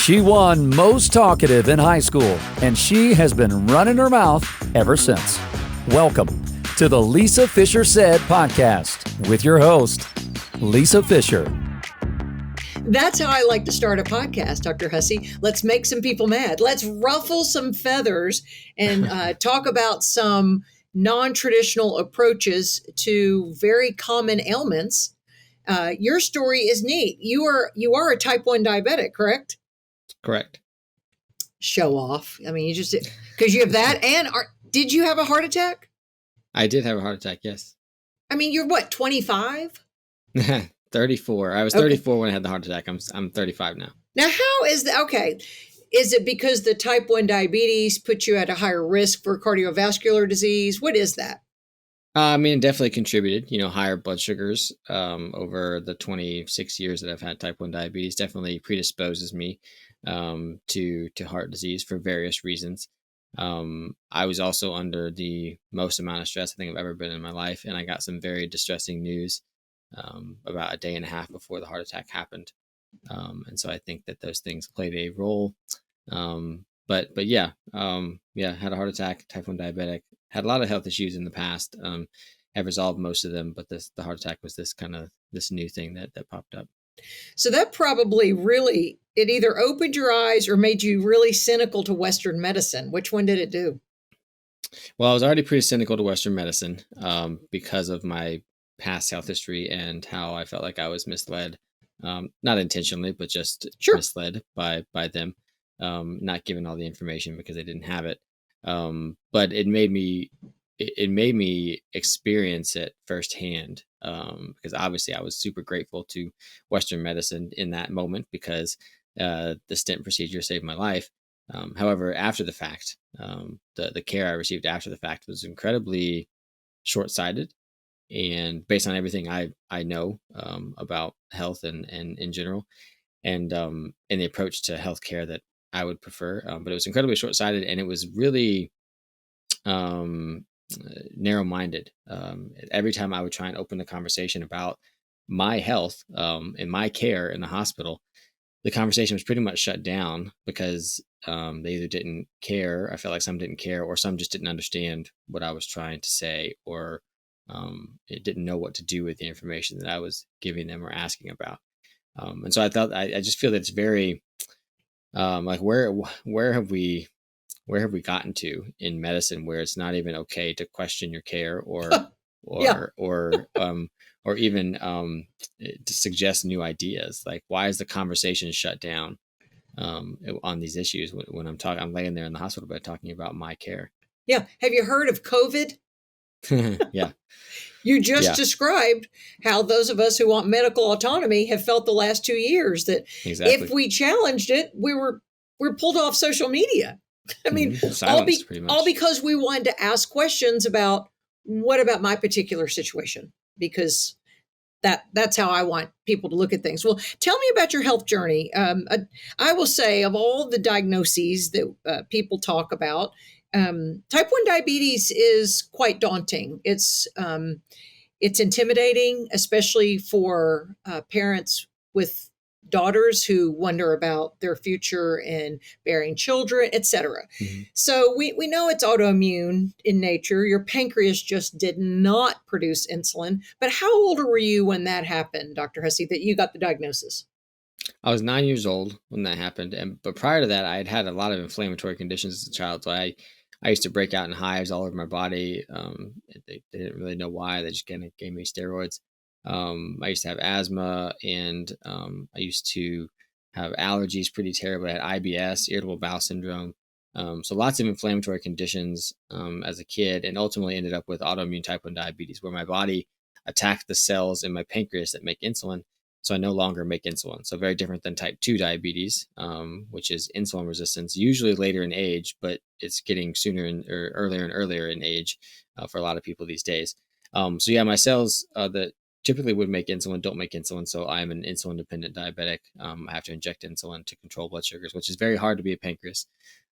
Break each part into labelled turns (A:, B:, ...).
A: She won most talkative in high school, and she has been running her mouth ever since. Welcome to the Lisa Fisher Said podcast with your host, Lisa Fisher.
B: That's how I like to start a podcast, Dr. Hussey. Let's make some people mad. Let's ruffle some feathers and talk about some non-traditional approaches to very common ailments. Your story is neat. You are a type 1 diabetic, correct?
C: Correct.
B: Show off. I mean, you just, because you have that. And did you have a heart attack?
C: I did have a heart attack, yes.
B: I mean, you're what, 25?
C: 34. I was 34 when I had the heart attack. I'm 35 now.
B: Now, how is that? Okay. Is it because the type 1 diabetes puts you at a higher risk for cardiovascular disease? What is that?
C: I mean, it definitely contributed, higher blood sugars over the 26 years that I've had type 1 diabetes definitely predisposes me to heart disease for various reasons. I was also under the most amount of stress I think I've ever been in my life. And I got some very distressing news about a day and a half before the heart attack happened. And so I think that those things played a role. But yeah, had a heart attack, type 1 diabetic, had a lot of health issues in the past, have resolved most of them, but the heart attack was this new thing that popped up.
B: So that probably really, it either opened your eyes or made you really cynical to Western medicine. Which one did it do?
C: Well, I was already pretty cynical to Western medicine because of my past health history and how I felt like I was misled, not intentionally, but just misled by them, not given all the information because they didn't have it. But it made me experience it firsthand, because obviously I was super grateful to Western medicine in that moment because the stent procedure saved my life. However, after the fact, the care I received after the fact was incredibly short-sighted, and based on everything I know about health and in general, and the approach to healthcare that I would prefer, but it was incredibly short-sighted, and it was really narrow-minded. Every time I would try and open the conversation about my health and my care in the hospital, the conversation was pretty much shut down because they either didn't care. I felt like some didn't care, or some just didn't understand what I was trying to say, or it didn't know what to do with the information that I was giving them or asking about. And so I just feel that it's very like where have we gotten to in medicine where it's not even okay to question your care or even to suggest new ideas? Like, why is the conversation shut down on these issues when I'm laying there in the hospital bed talking about my care?
B: Yeah. Have you heard of COVID?
C: Yeah.
B: You just described how those of us who want medical autonomy have felt the last 2 years that if we challenged it, we're pulled off social media. I mean, all because we wanted to ask questions about what about my particular situation, because that's how I want people to look at things. Well, tell me about your health journey. I will say, of all the diagnoses that people talk about, type 1 diabetes is quite daunting. It's intimidating, especially for parents with daughters who wonder about their future and bearing children, etc. Mm-hmm. So we know it's autoimmune in nature. Your pancreas just did not produce insulin. But how old were you when that happened, Dr. Hussey, that you got the diagnosis?
C: I was 9 years old when that happened. But prior to that, I had a lot of inflammatory conditions as a child. So I used to break out in hives all over my body. They didn't really know why. They just kind of gave me steroids. I used to have asthma, and I used to have allergies pretty terribly. I had IBS, irritable bowel syndrome. So lots of inflammatory conditions as a kid, and ultimately ended up with autoimmune type 1 diabetes, where my body attacked the cells in my pancreas that make insulin. So I no longer make insulin. So very different than type 2 diabetes, which is insulin resistance, usually later in age, but it's getting or earlier and earlier in age for a lot of people these days. So yeah, my cells that typically would make insulin don't make insulin. So I'm an insulin dependent diabetic. I have to inject insulin to control blood sugars, which is very hard to be a pancreas.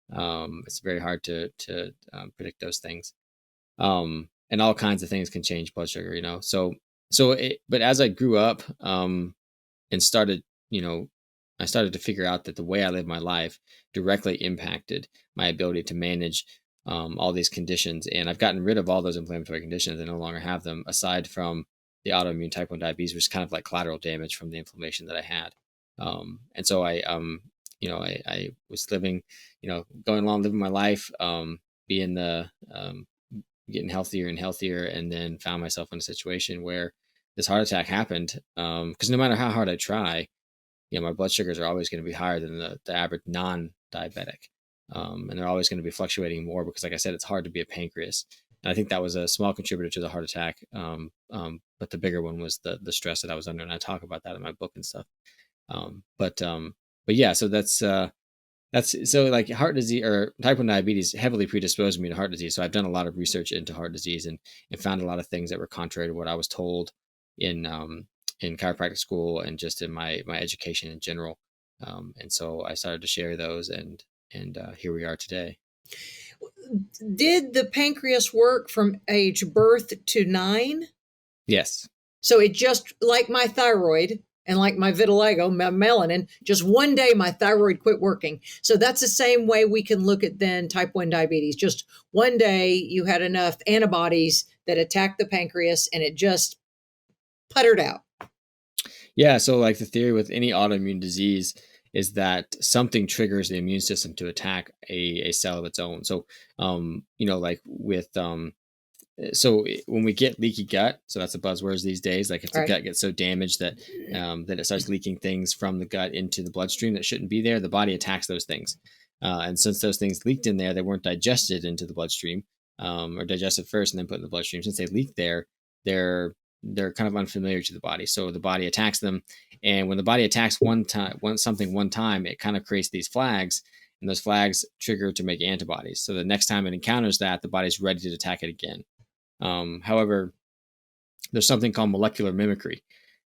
C: It's very hard to predict those things. And all kinds of things can change blood sugar, but as I grew up and started, I started to figure out that the way I live my life directly impacted my ability to manage all these conditions. And I've gotten rid of all those inflammatory conditions. I no longer have them, aside from the autoimmune type 1 diabetes, which is kind of like collateral damage from the inflammation that I had. And so I was living, going along, living my life, being getting healthier and healthier, and then found myself in a situation where this heart attack happened. Because no matter how hard I try, my blood sugars are always going to be higher than the average non-diabetic. And they're always going to be fluctuating more because, like I said, it's hard to be a pancreas. And I think that was a small contributor to the heart attack. But the bigger one was the stress that I was under. And I talk about that in my book and stuff. But yeah, so that's so like heart disease or type 1 diabetes heavily predisposed me to heart disease. So I've done a lot of research into heart disease and found a lot of things that were contrary to what I was told in chiropractic school and just in my education in general. And so I started to share those, and here we are today.
B: Did the pancreas work from age birth to 9?
C: Yes.
B: So it just, like my thyroid and like my vitiligo, my melanin, just one day my thyroid quit working. So that's the same way we can look at then type 1 diabetes. Just one day you had enough antibodies that attacked the pancreas and it just puttered out.
C: Yeah. So like the theory with any autoimmune disease is that something triggers the immune system to attack a cell of its own. So, like with, so when we get leaky gut, so that's the buzzwords these days, like if the gut gets so damaged that it starts leaking things from the gut into the bloodstream that shouldn't be there, the body attacks those things. And since those things leaked in there, they weren't digested into the bloodstream, or digested first and then put in the bloodstream. Since they leaked there, they're kind of unfamiliar to the body. So the body attacks them. And when the body attacks something one time, it kind of creates these flags, and those flags trigger to make antibodies. So the next time it encounters that, the body's ready to attack it again. However, there's something called molecular mimicry.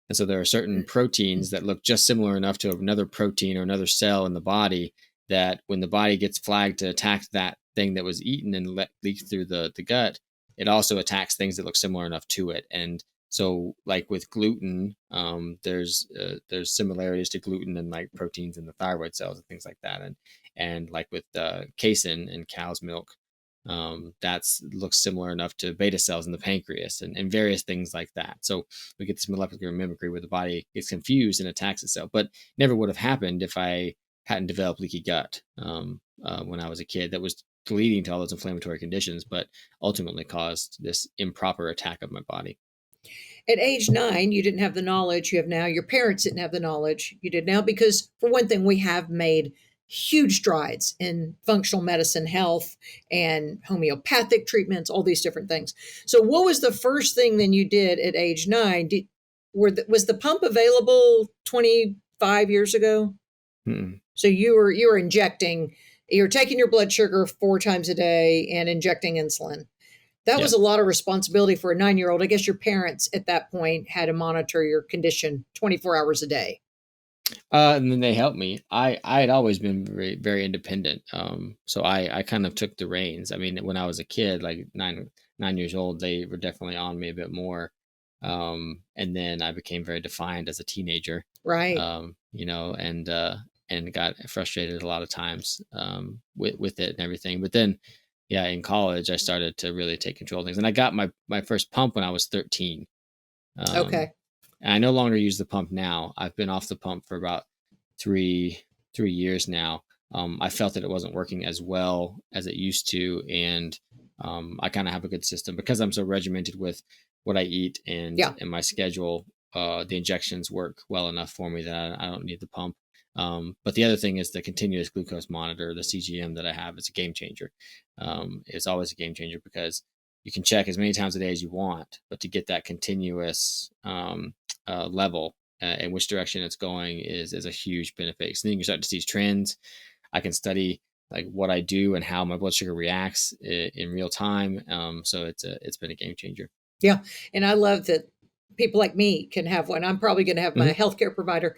C: And so there are certain proteins that look just similar enough to another protein or another cell in the body that when the body gets flagged to attack that thing that was eaten and leaked through the gut, it also attacks things that look similar enough to it. And so like with gluten, there's similarities to gluten and like proteins in the thyroid cells and things like that. And like with casein in cow's milk, that's looks similar enough to beta cells in the pancreas and various things like that. So we get this molecular mimicry where the body gets confused and attacks itself, but never would have happened if I hadn't developed leaky gut when I was a kid. That was leading to all those inflammatory conditions, but ultimately caused this improper attack of my body.
B: At age 9, you didn't have the knowledge you have now. Your parents didn't have the knowledge you did now because, for one thing, we have made huge strides in functional medicine, health, and homeopathic treatments, all these different things. So what was the first thing then you did at age 9? Was the pump available 25 years ago?
C: Mm-mm.
B: So you were injecting, you're taking your blood sugar 4 times a day and injecting insulin. That was a lot of responsibility for a 9-year-old. I guess your parents at that point had to monitor your condition 24 hours a day.
C: And then they helped me. I had always been very, very independent. So I kind of took the reins. I mean, when I was a kid, like nine years old, they were definitely on me a bit more. And then I became very defiant as a teenager.
B: Right.
C: And got frustrated a lot of times with it and everything. But then, in college, I started to really take control of things. And I got my first pump when I was 13.
B: Okay.
C: And I no longer use the pump now. I've been off the pump for about three years now. I felt that it wasn't working as well as it used to. And I kind of have a good system because I'm so regimented with what I eat and my schedule. The injections work well enough for me that I don't need the pump. But the other thing is the continuous glucose monitor, the CGM that I have. It's a game changer. It's always a game changer because you can check as many times a day as you want, but to get that continuous level in which direction it's going is a huge benefit. So then you can start to see trends. I can study like what I do and how my blood sugar reacts in real time. So it's been a game changer.
B: Yeah. And I love that people like me can have one. I'm probably going to have my healthcare provider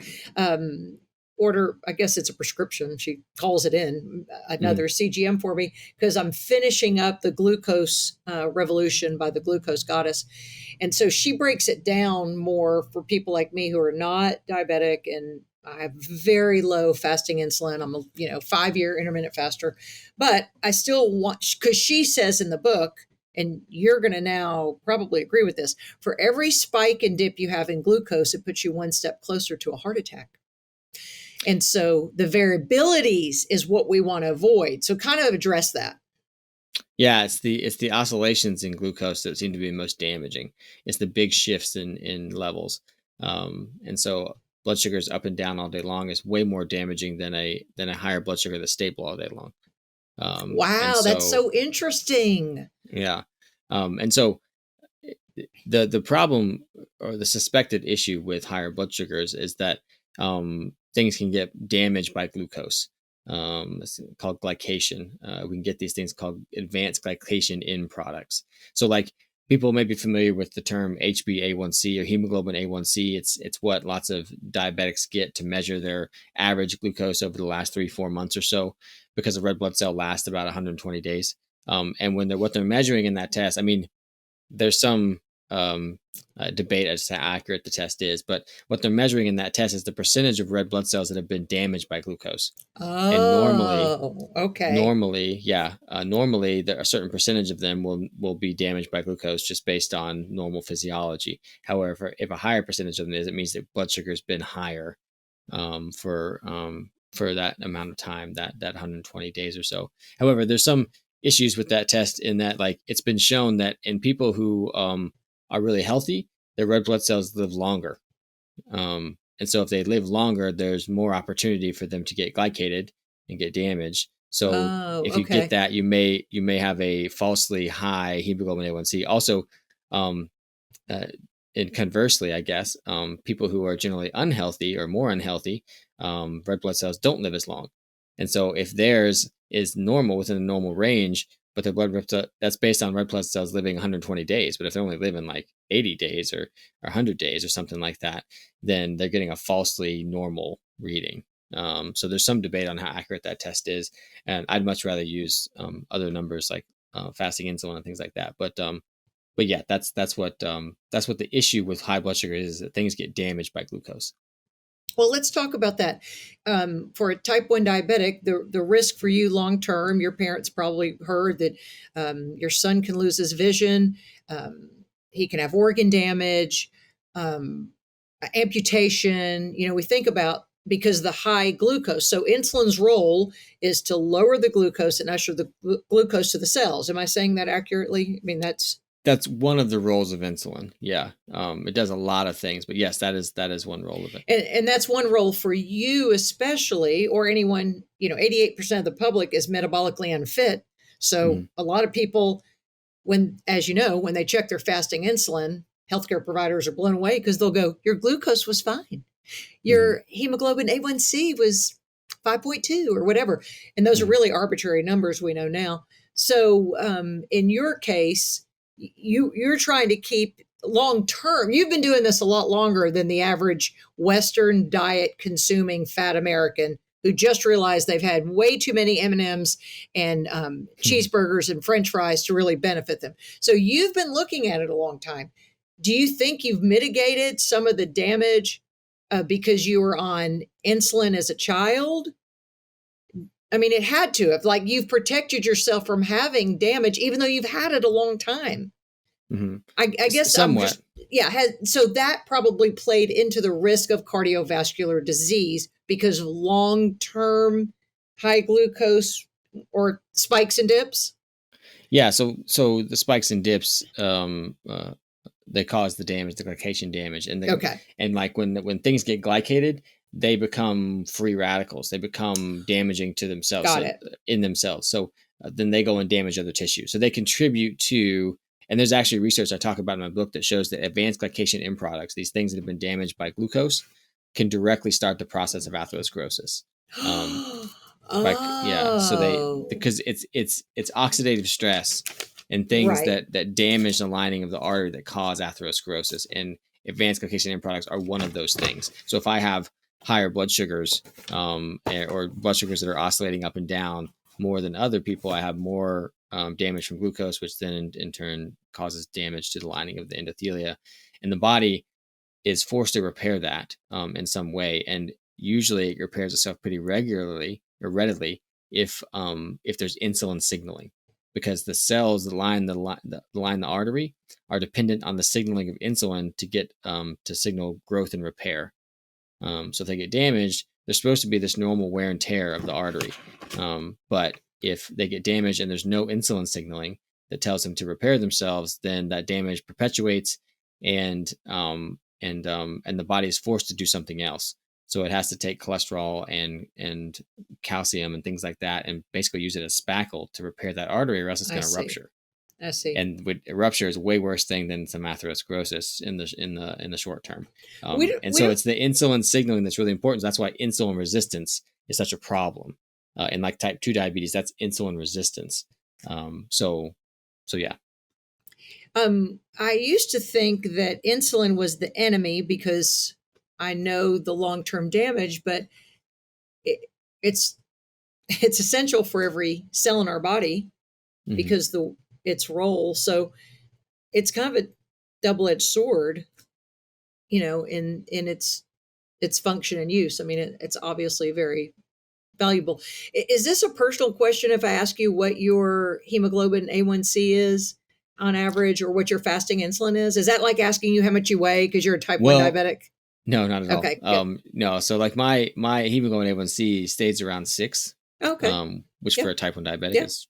B: order, I guess it's a prescription. She calls it in, another CGM for me because I'm finishing up the glucose revolution by the glucose goddess. And so she breaks it down more for people like me who are not diabetic and I have very low fasting insulin. I'm a 5-year intermittent faster, but I still want, because she says in the book, and you're going to now probably agree with this, for every spike and dip you have in glucose, it puts you one step closer to a heart attack. And so the variabilities is what we want to avoid. So kind of address that.
C: Yeah, it's the oscillations in glucose that seem to be most damaging. It's the big shifts in levels, and so blood sugars up and down all day long is way more damaging than a higher blood sugar that's stable all day long.
B: Wow, that's so interesting.
C: Yeah, and so the problem or the suspected issue with higher blood sugars is that things can get damaged by glucose. It's called glycation. We can get these things called advanced glycation in products. So like people may be familiar with the term HbA1c or hemoglobin A1c. It's what lots of diabetics get to measure their average glucose over the last 3-4 months or so, because a red blood cell lasts about 120 days. And when what they're measuring in that test, I mean, there's some debate as to how accurate the test is, but what they're measuring in that test is the percentage of red blood cells that have been damaged by glucose.
B: Oh,
C: and normally, there a certain percentage of them will be damaged by glucose just based on normal physiology. However, if a higher percentage of them is, it means that blood sugar has been higher for that amount of time, that 120 days or so. However, there's some issues with that test in that, like, it's been shown that in people who are really healthy, their red blood cells live longer. And so if they live longer, there's more opportunity for them to get glycated and get damaged. So if you get that, you may have a falsely high hemoglobin A1c. Also, and conversely, I guess, people who are generally unhealthy or more unhealthy, red blood cells don't live as long. And so if theirs is normal, within a normal range, but their that's based on red blood cells living 120 days. But if they're only living like 80 days or 100 days or something like that, then they're getting a falsely normal reading. So there's some debate on how accurate that test is. And I'd much rather use other numbers like fasting insulin and things like that. But yeah, that's what the issue with high blood sugar is that things get damaged by glucose.
B: Well, let's talk about that. For a type 1 diabetic, the risk for you long term, your parents probably heard that your son can lose his vision, he can have organ damage, amputation. We think about, because the high glucose. So insulin's role is to lower the glucose and usher the glucose to the cells. Am I saying that accurately? I mean, that's
C: one of the roles of insulin. Yeah. It does a lot of things, but yes, that is one role of it.
B: And that's one role for you, especially, or anyone, 88% of the public is metabolically unfit. So a lot of people, when they check their fasting insulin, healthcare providers are blown away because they'll go, your glucose was fine. Your hemoglobin A1c was 5.2 or whatever. And those are really arbitrary numbers, we know now. So in your case, you're trying to keep long term. You've been doing this a lot longer than the average Western diet consuming fat American who just realized they've had way too many M&Ms and cheeseburgers and French fries to really benefit them. So you've been looking at it a long time. Do you think you've mitigated some of the damage because you were on insulin as a child? I mean, it had to have, like, you've protected yourself from having damage, even though you've had it a long time.
C: Mm-hmm.
B: I guess
C: somewhat.
B: So that probably played into the risk of cardiovascular disease because of long-term high glucose or spikes and dips.
C: Yeah. So the spikes and dips, they cause the damage, the glycation damage, and and like when things get glycated, they become free radicals. They become damaging to themselves. In themselves. So then they go and damage other tissue. So they contribute to, and there's actually research I talk about in my book that shows that advanced glycation in products, these things that have been damaged by glucose, can directly start the process of atherosclerosis. Because it's oxidative stress and things that damage the lining of the artery that cause atherosclerosis, and advanced glycation in products are one of those things. So if I have higher blood sugars or blood sugars that are oscillating up and down more than other people, I have more damage from glucose, which then in turn causes damage to the lining of the endothelia, and the body is forced to repair that in some way. And usually it repairs itself pretty regularly or readily if there's insulin signaling, because the cells that line the artery are dependent on the signaling of insulin to get to signal growth and repair. So if they get damaged, there's supposed to be this normal wear and tear of the artery. But if they get damaged and there's no insulin signaling that tells them to repair themselves, then that damage perpetuates, and the body is forced to do something else. So it has to take cholesterol and calcium and things like that, and basically use it as spackle to repair that artery, or else it's going to rupture.
B: I see.
C: And a rupture is a way worse thing than some atherosclerosis in the short term. So it's the insulin signaling that's really important. So that's why insulin resistance is such a problem. In like type 2 diabetes, that's insulin resistance. So yeah.
B: I used to think that insulin was the enemy because I know the long-term damage, but it's essential for every cell in our body because its role. So it's kind of a double-edged sword, in its function and use. I mean, it's obviously very valuable. Is this a personal question if I ask you what your hemoglobin A1c is on average, or what your fasting insulin is? Is that like asking you how much you weigh because you're a type 1 diabetic?
C: No, not at all.
B: Okay.
C: No. So like my hemoglobin A1c stays around 6.
B: Okay.
C: Which for a type 1 diabetic is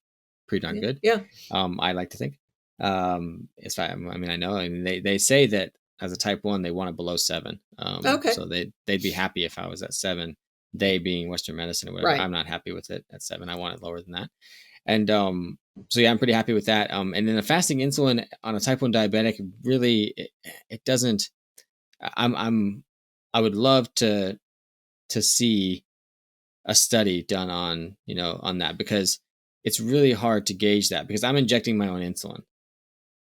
C: pretty darn good.
B: Yeah.
C: I like to think. It's I mean, I know, and they say that as a type 1, they want it below 7.
B: Okay.
C: So they'd be happy if I was at 7. They being Western medicine or whatever.
B: Right.
C: I'm not happy with it at 7. I want it lower than that. And so yeah, I'm pretty happy with that. And then the fasting insulin on a type 1 diabetic, really, it doesn't. I would love to see a study done on that, because it's really hard to gauge that, because I'm injecting my own insulin.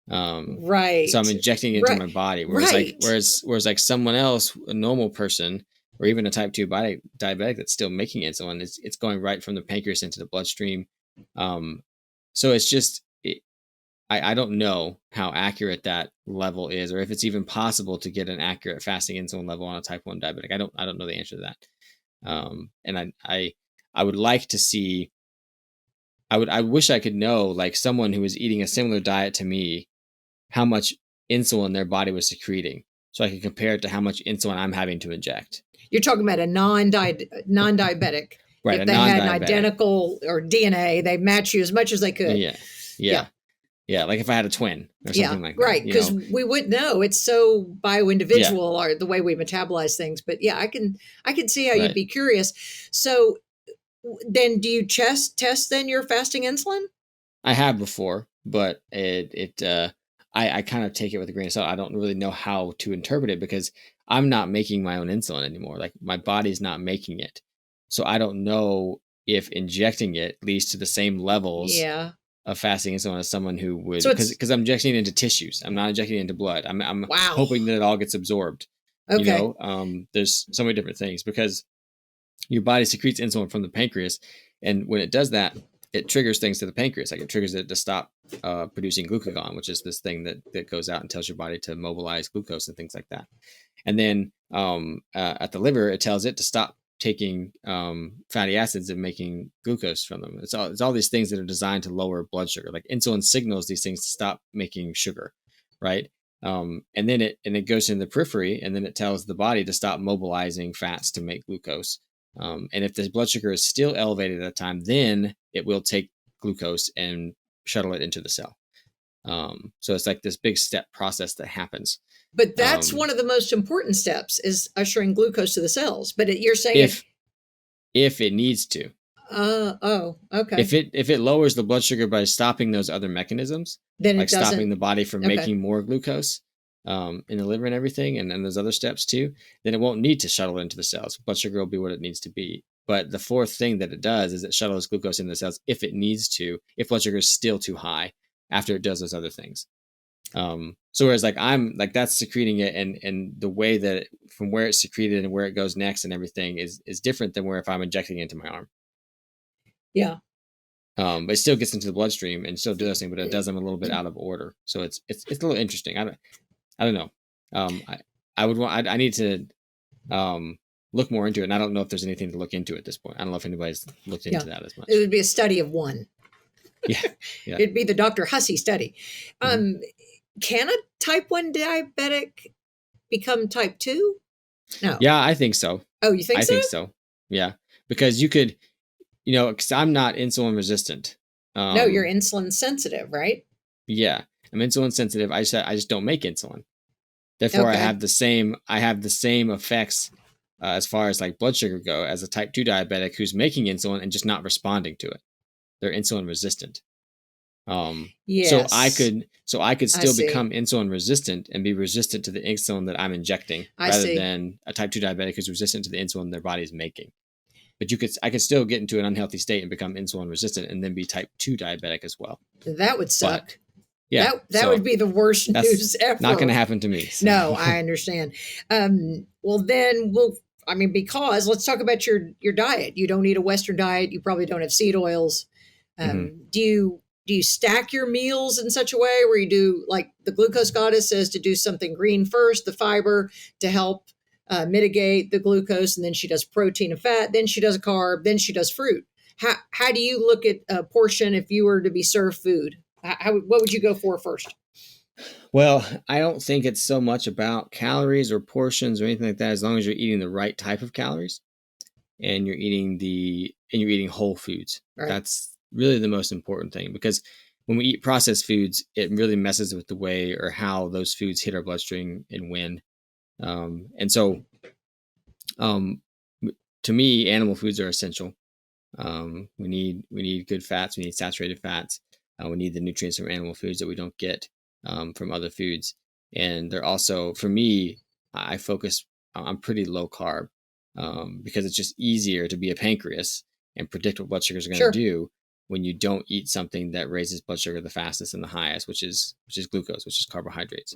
B: Right.
C: So I'm injecting it into my body. Whereas like someone else, a normal person, or even a type 2 diabetic that's still making insulin, it's going right from the pancreas into the bloodstream. So it's just, I don't know how accurate that level is, or if it's even possible to get an accurate fasting insulin level on a type 1 diabetic. I don't know the answer to that. And I would like to see, I wish I could know, like, someone who was eating a similar diet to me, how much insulin their body was secreting, so I could compare it to how much insulin I'm having to inject.
B: You're talking about a non-diabetic.
C: Right.
B: If they had an identical or DNA, they match you as much as they could.
C: Yeah. Like if I had a twin or something like that.
B: Right. Because we wouldn't know. It's so bio-individual, or the way we metabolize things. But yeah, I can see how you'd be curious. So then do you test then your fasting insulin?
C: I have before, but I kind of take it with a grain of salt. I don't really know how to interpret it, because I'm not making my own insulin anymore. Like, my body's not making it. So I don't know if injecting it leads to the same levels of fasting insulin as someone who would, because I'm injecting it into tissues. I'm not injecting it into blood. I'm hoping that it all gets absorbed.
B: Okay.
C: There's so many different things, because your body secretes insulin from the pancreas. And when it does that, it triggers things to the pancreas. Like, it triggers it to stop producing glucagon, which is this thing that goes out and tells your body to mobilize glucose and things like that. And then at the liver, it tells it to stop taking fatty acids and making glucose from them. It's all these things that are designed to lower blood sugar. Like, insulin signals these things to stop making sugar, right? And then it goes into the periphery, and then it tells the body to stop mobilizing fats to make glucose. And if the blood sugar is still elevated at a time, then it will take glucose and shuttle it into the cell. So it's like this big step process that happens.
B: But that's one of the most important steps, is ushering glucose to the cells. But you're saying
C: if it needs to.
B: Okay.
C: If it lowers the blood sugar by stopping those other mechanisms, then like stopping the body from making more glucose in the liver and everything, and those other steps too, then it won't need to shuttle into the cells. Blood sugar will be what it needs to be. But the fourth thing that it does is it shuttles glucose into the cells if it needs to, if blood sugar is still too high after it does those other things. So whereas like I'm like, that's secreting it, and the way that from where it's secreted and where it goes next and everything is different than where if I'm injecting it into my arm. Yeah. But it still gets into the bloodstream and still does those things, but it does them a little bit out of order. So it's a little interesting. I don't know. I need to look more into it. And I don't know if there's anything to look into at this point. I don't know if anybody's looked into that as much.
B: It would be a study of one.
C: Yeah.
B: It'd be the Dr. Hussey study. Can a type 1 diabetic become type 2? No.
C: Yeah, I think so.
B: Oh, you think so?
C: I think so. Yeah. Because you could, because I'm not insulin resistant.
B: No, you're insulin sensitive, right?
C: Yeah. I'm insulin sensitive. I just don't make insulin. Therefore, I have the same effects as far as like blood sugar go as a type 2 diabetic who's making insulin and just not responding to it. They're insulin resistant.
B: Yes.
C: So I could still become insulin resistant and be resistant to the insulin that I'm injecting rather than a type 2 diabetic who's resistant to the insulin their body is making. But I could still get into an unhealthy state and become insulin resistant and then be type 2 diabetic as well.
B: That would suck.
C: But, yeah.
B: That would be the worst news ever.
C: Not going to happen to me. So.
B: No, I understand. Well, then because let's talk about your diet. You don't eat a Western diet. You probably don't have seed oils. Do you stack your meals in such a way where you do, like the glucose goddess says, to do something green first, the fiber to help mitigate the glucose, and then she does protein and fat, then she does a carb, then she does fruit. How do you look at a portion if you were to be served food? What would you go for first?
C: Well, I don't think it's so much about calories or portions or anything like that, as long as you're eating the right type of calories and you're eating whole foods. Right. That's really the most important thing, because when we eat processed foods, it really messes with the way or how those foods hit our bloodstream and when. And so, to me, animal foods are essential. We need good fats. We need saturated fats. We need the nutrients from animal foods that we don't get from other foods. And they're also, for me, I'm pretty low carb because it's just easier to be a pancreas and predict what blood sugars are going to do when you don't eat something that raises blood sugar the fastest and the highest, which is glucose, which is carbohydrates.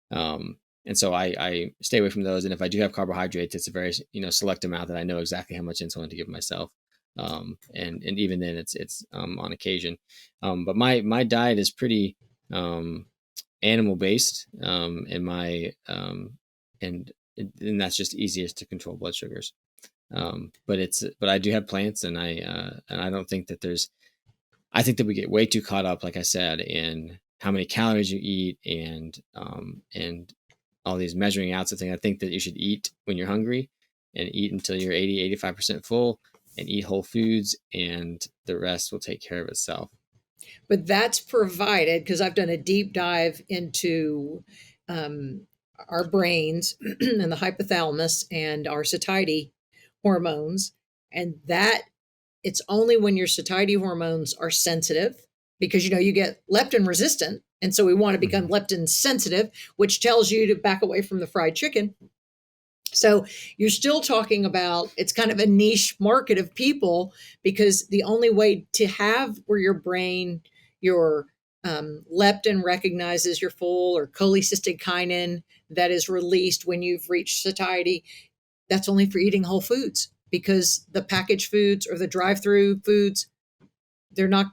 C: And so I stay away from those. And if I do have carbohydrates, it's a very select amount that I know exactly how much insulin to give myself. And even then it's on occasion. But my diet is pretty animal based, and that's just easiest to control blood sugars. But I do have plants, and I don't think that I think that we get way too caught up, like I said, in how many calories you eat and all these measuring outs of things. I think that you should eat when you're hungry and eat until you're 85% full, and eat whole foods, and the rest will take care of itself.
B: But that's provided, because I've done a deep dive into our brains and the hypothalamus and our satiety hormones, and that it's only when your satiety hormones are sensitive, because you get leptin resistant, and so we want to become leptin sensitive, which tells you to back away from the fried chicken. So you're still talking about, it's kind of a niche market of people, because the only way to have where your brain, your leptin recognizes you're full, or cholecystokinin that is released when you've reached satiety, that's only for eating whole foods, because the packaged foods or the drive-through foods, they're not,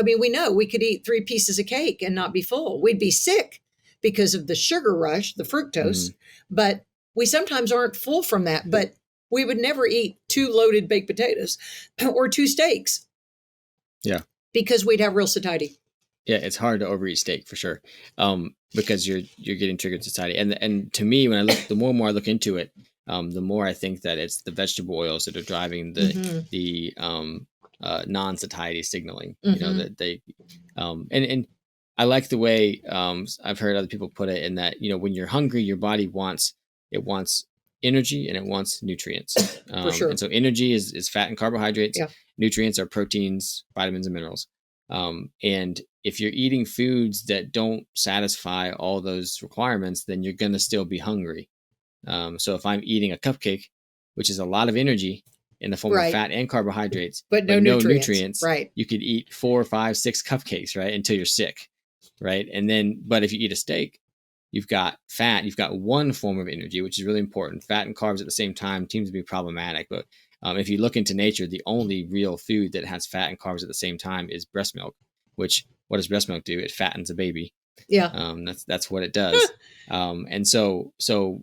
B: we know we could eat 3 pieces of cake and not be full. We'd be sick because of the sugar rush, the fructose, but we sometimes aren't full from that. But we would never eat 2 loaded baked potatoes or 2 steaks.
C: Yeah.
B: Because we'd have real satiety.
C: Yeah, it's hard to overeat steak for sure, because you're getting triggered satiety. And to me, when the more and more I look into it, the more I think that it's the vegetable oils that are driving the non-satiety signaling. That they and I like the way I've heard other people put it, in that when you're hungry, your body wants energy and it wants nutrients.
B: For sure.
C: And so energy is fat and carbohydrates.
B: Yeah.
C: Nutrients are proteins, vitamins, and minerals. And if you're eating foods that don't satisfy all those requirements, then you're going to still be hungry. So if I'm eating a cupcake, which is a lot of energy in the form of fat and carbohydrates, but no nutrients,
B: right?
C: You could eat 4, 5, 6 cupcakes, right, until you're sick, right? And then, but if you eat a steak, you've got fat, you've got one form of energy, which is really important. Fat and carbs at the same time seems to be problematic, but if you look into nature, the only real food that has fat and carbs at the same time is breast milk. Which, what does breast milk do? It fattens a baby.
B: Yeah,
C: that's what it does. And so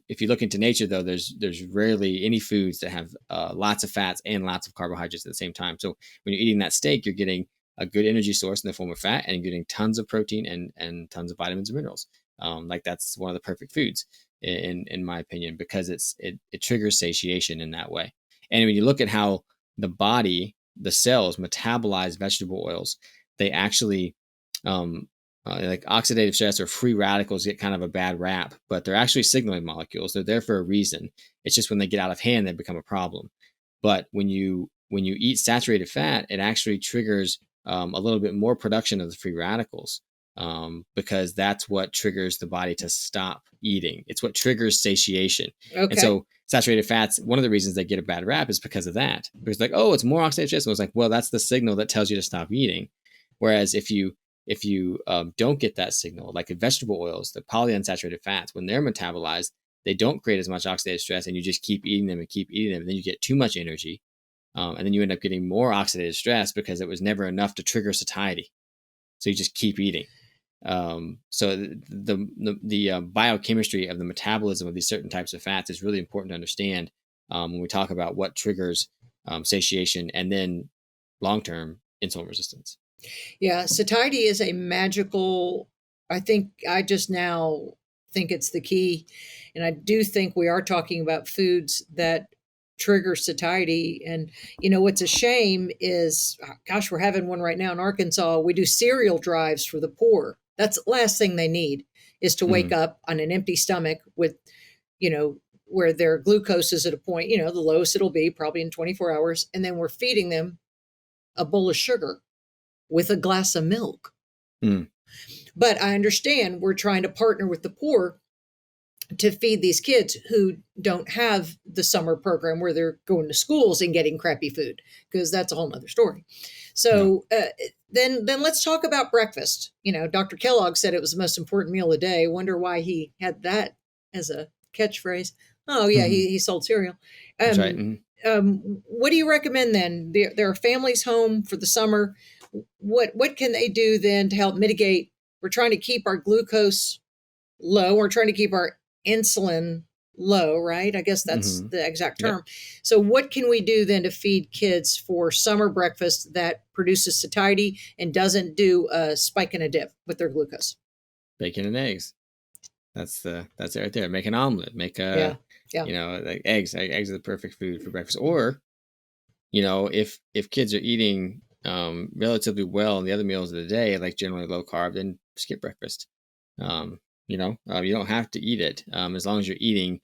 C: if you look into nature, though, there's rarely any foods that have lots of fats and lots of carbohydrates at the same time. So when you're eating that steak, you're getting a good energy source in the form of fat, and you're getting tons of protein and tons of vitamins and minerals. Like that's one of the perfect foods in my opinion, because it triggers satiation in that way. And when you look at how the body, the cells metabolize vegetable oils, they actually like oxidative stress or free radicals get kind of a bad rap, but they're actually signaling molecules. They're there for a reason. It's just when they get out of hand, they become a problem. But when you eat saturated fat, it actually triggers a little bit more production of the free radicals, because that's what triggers the body to stop eating. It's what triggers satiation. Okay. And so saturated fats, one of the reasons they get a bad rap is because of that. Because like, oh, it's more oxidative stress. And it's like, well, that's the signal that tells you to stop eating. Whereas if you don't get that signal, like in vegetable oils, the polyunsaturated fats, when they're metabolized, they don't create as much oxidative stress, and you just keep eating them and keep eating them. And then you get too much energy. And then you end up getting more oxidative stress because it was never enough to trigger satiety. So you just keep eating. So the biochemistry of the metabolism of these certain types of fats is really important to understand when we talk about what triggers satiation and then long-term insulin resistance.
B: Yeah, satiety is a magical, I just now think it's the key. And I do think we are talking about foods that trigger satiety. And, what's a shame is, gosh, we're having one right now in Arkansas. We do cereal drives for the poor. That's the last thing they need, is to wake up on an empty stomach with, where their glucose is at a point, the lowest it'll be probably in 24 hours. And then we're feeding them a bowl of sugar with a glass of milk. But I understand we're trying to partner with the poor to feed these kids who don't have the summer program where they're going to schools and getting crappy food, because that's a whole nother story. So then let's talk about breakfast. Dr. Kellogg said it was the most important meal of the day. Wonder why he had that as a catchphrase. Oh yeah, he sold cereal.
C: That's right.
B: What do you recommend then? There are families home for the summer. What can they do then to help mitigate? We're trying to keep our glucose low. We're trying to keep our insulin low, right? I guess that's the exact term. Yep. So what can we do then to feed kids for summer breakfast that produces satiety and doesn't do a spike and a dip with their glucose?
C: Bacon and eggs. That's it right there. Make an omelet. Make like eggs. Eggs are the perfect food for breakfast. Or, if kids are eating relatively well in the other meals of the day, like generally low carb, then skip breakfast. You don't have to eat it as long as you're eating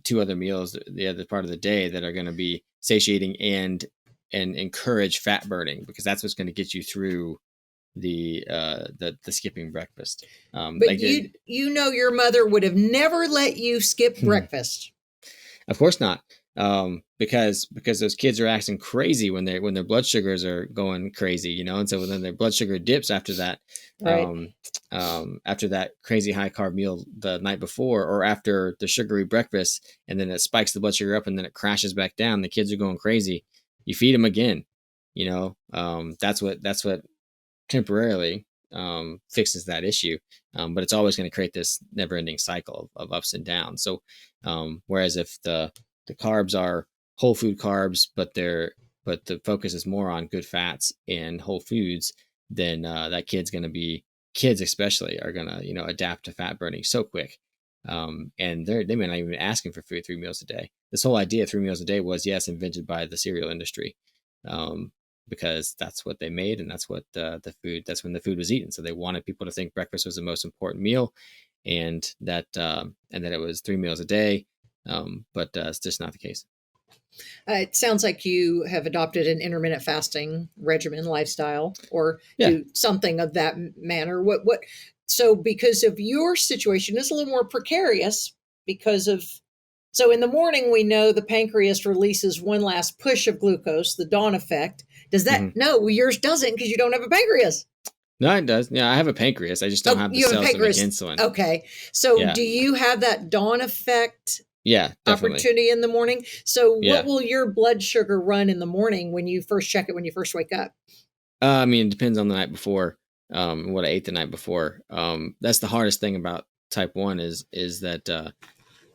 C: two other meals the other part of the day that are going to be satiating and encourage fat burning, because that's what's going to get you through the skipping breakfast.
B: But like your mother would have never let you skip breakfast.
C: Of course not. Because those kids are acting crazy when their blood sugars are going crazy, and so then their blood sugar dips after that, right. After that crazy high carb meal the night before, or after the sugary breakfast, and then it spikes the blood sugar up and then it crashes back down. The kids are going crazy. You feed them again, that's what temporarily fixes that issue. But it's always going to create this never ending cycle of ups and downs. So, whereas if the carbs are whole food carbs, but the focus is more on good fats and whole foods, then that kids especially are gonna adapt to fat burning so quick, and they may not even be asking for food 3 meals a day. This whole idea of 3 meals a day was invented by the cereal industry, because that's what they made, and that's what that's when the food was eaten. So they wanted people to think breakfast was the most important meal, and that it was 3 meals a day. But it's just not the case.
B: It sounds like you have adopted an intermittent fasting regimen lifestyle, or do something of that manner. So because of your situation is a little more precarious so in the morning, we know the pancreas releases one last push of glucose, the dawn effect. Does that, no, yours doesn't, because you don't have a pancreas.
C: No, it does. Yeah, I have a pancreas. I just don't have the cells to make insulin.
B: Okay. So do you have that dawn effect opportunity in the morning? So what will your blood sugar run in the morning when you first check it, when you first wake up?
C: It depends on the night before, what I ate the night before. That's the hardest thing about type 1 is that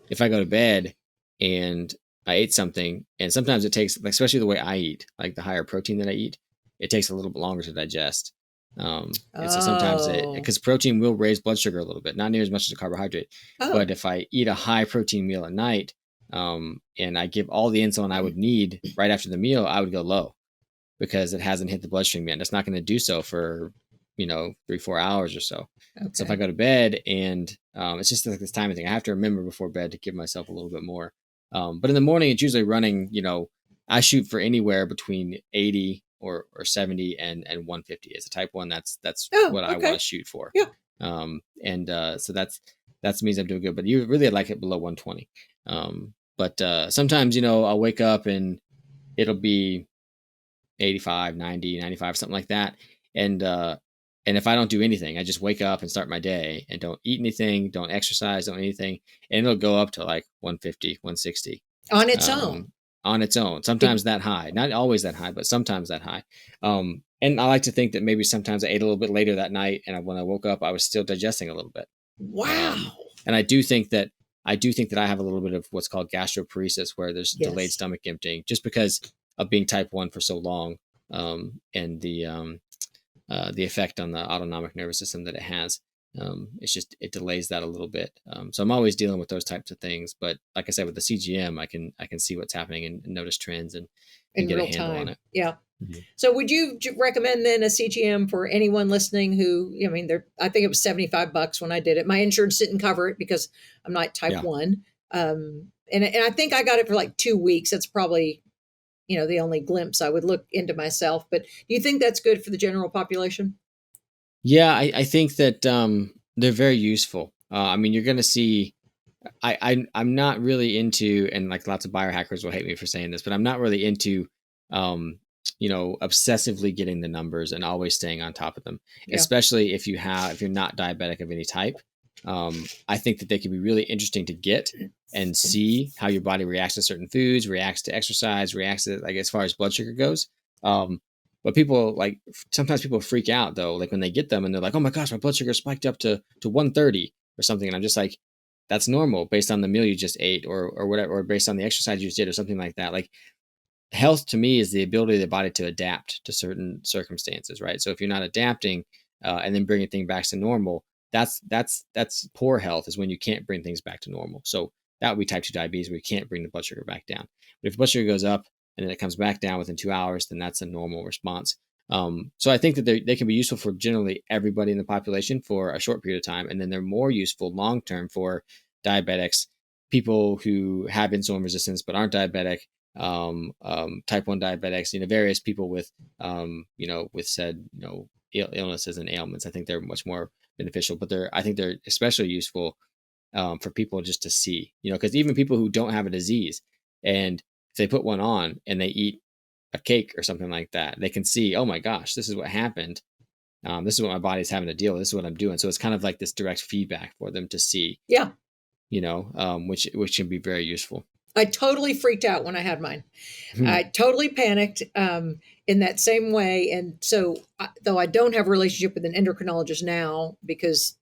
C: if I go to bed and I ate something, and sometimes it takes, like, especially the way I eat, like the higher protein that I eat, it takes a little bit longer to digest. And so sometimes because protein will raise blood sugar a little bit, not near as much as a carbohydrate. But if I eat a high protein meal at night, and I give all the insulin I would need right after the meal, I would go low because it hasn't hit the bloodstream yet. And it's not going to do so for, 3-4 hours or so. Okay. So if I go to bed and it's just like this timing thing, I have to remember before bed to give myself a little bit more. But in the morning, it's usually running, I shoot for anywhere between 80 or 70 and 150 as a type 1. That's what I want to shoot for.
B: Yeah.
C: So that means I'm doing good, but you really like it below 120. But sometimes, I'll wake up and it'll be 85, 90, 95, something like that. And if I don't do anything, I just wake up and start my day and don't eat anything, don't exercise, don't anything, and it'll go up to like 150, 160.
B: On its own.
C: On its own. Sometimes that high. Not always that high, but sometimes that high. And I like to think that maybe sometimes I ate a little bit later that night, and when I woke up, I was still digesting a little bit.
B: Wow.
C: And I do think that I have a little bit of what's called gastroparesis, where there's delayed stomach emptying, just because of being type 1 for so long, and the effect on the autonomic nervous system that it has. It delays that a little bit. So I'm always dealing with those types of things. But like I said, with the CGM, I can see what's happening and notice trends and get a handle on it.
B: Yeah. Mm-hmm. So would you recommend then a CGM for anyone listening who, I think it was $75 when I did it. My insurance didn't cover it because I'm not type 1. And I think I got it for like 2 weeks. That's probably, the only glimpse I would look into myself. But do you think that's good for the general population?
C: Yeah, I think that they're very useful. You're going to see, I'm not really into, and like lots of biohackers will hate me for saying this, but I'm not really into, obsessively getting the numbers and always staying on top of them, especially if you're not diabetic of any type. I think that they can be really interesting to get and see how your body reacts to certain foods, reacts to exercise, reacts to, like, as far as blood sugar goes. But people, like, sometimes people freak out though, like when they get them and they're like, oh my gosh, my blood sugar spiked up to 130 or something. And I'm just like, that's normal based on the meal you just ate or whatever, or based on the exercise you just did or something like that. Like, health to me is the ability of the body to adapt to certain circumstances, right? So if you're not adapting and then bringing things back to normal, that's poor health, is when you can't bring things back to normal. So that would be type 2 diabetes, where you can't bring the blood sugar back down. But if blood sugar goes up and then it comes back down within 2 hours, then that's a normal response. So I think that they can be useful for generally everybody in the population for a short period of time. And then they're more useful long-term for diabetics, people who have insulin resistance but aren't diabetic, type 1 diabetics, various people with, with said, illnesses and ailments. I think they're much more beneficial, but I think they're especially useful for people just to see, because even people who don't have a disease, and if they put one on and they eat a cake or something like that, they can see, oh my gosh, this is what happened. This is what my body's having to deal with. This is what I'm doing. So it's kind of like this direct feedback for them to see.
B: Yeah.
C: Which can be very useful.
B: I totally freaked out when I had mine. I totally panicked in that same way. And so, though I don't have a relationship with an endocrinologist now, because